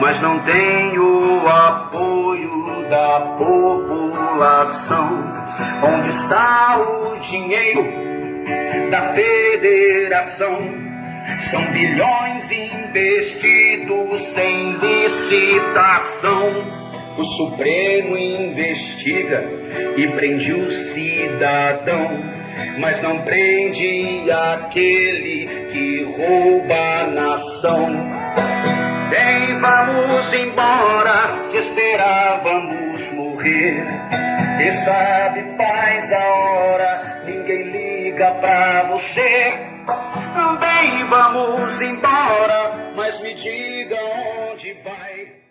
mas não tem o apoio da população. Onde está o dinheiro da federação? São bilhões investidos sem licitação. O Supremo investiga e prende o cidadão, mas não prende aquele que rouba a nação. Bem, vamos embora, se esperávamos morrer. Quem sabe faz a hora, ninguém liga pra você. Bem, vamos embora, mas me diga onde vai.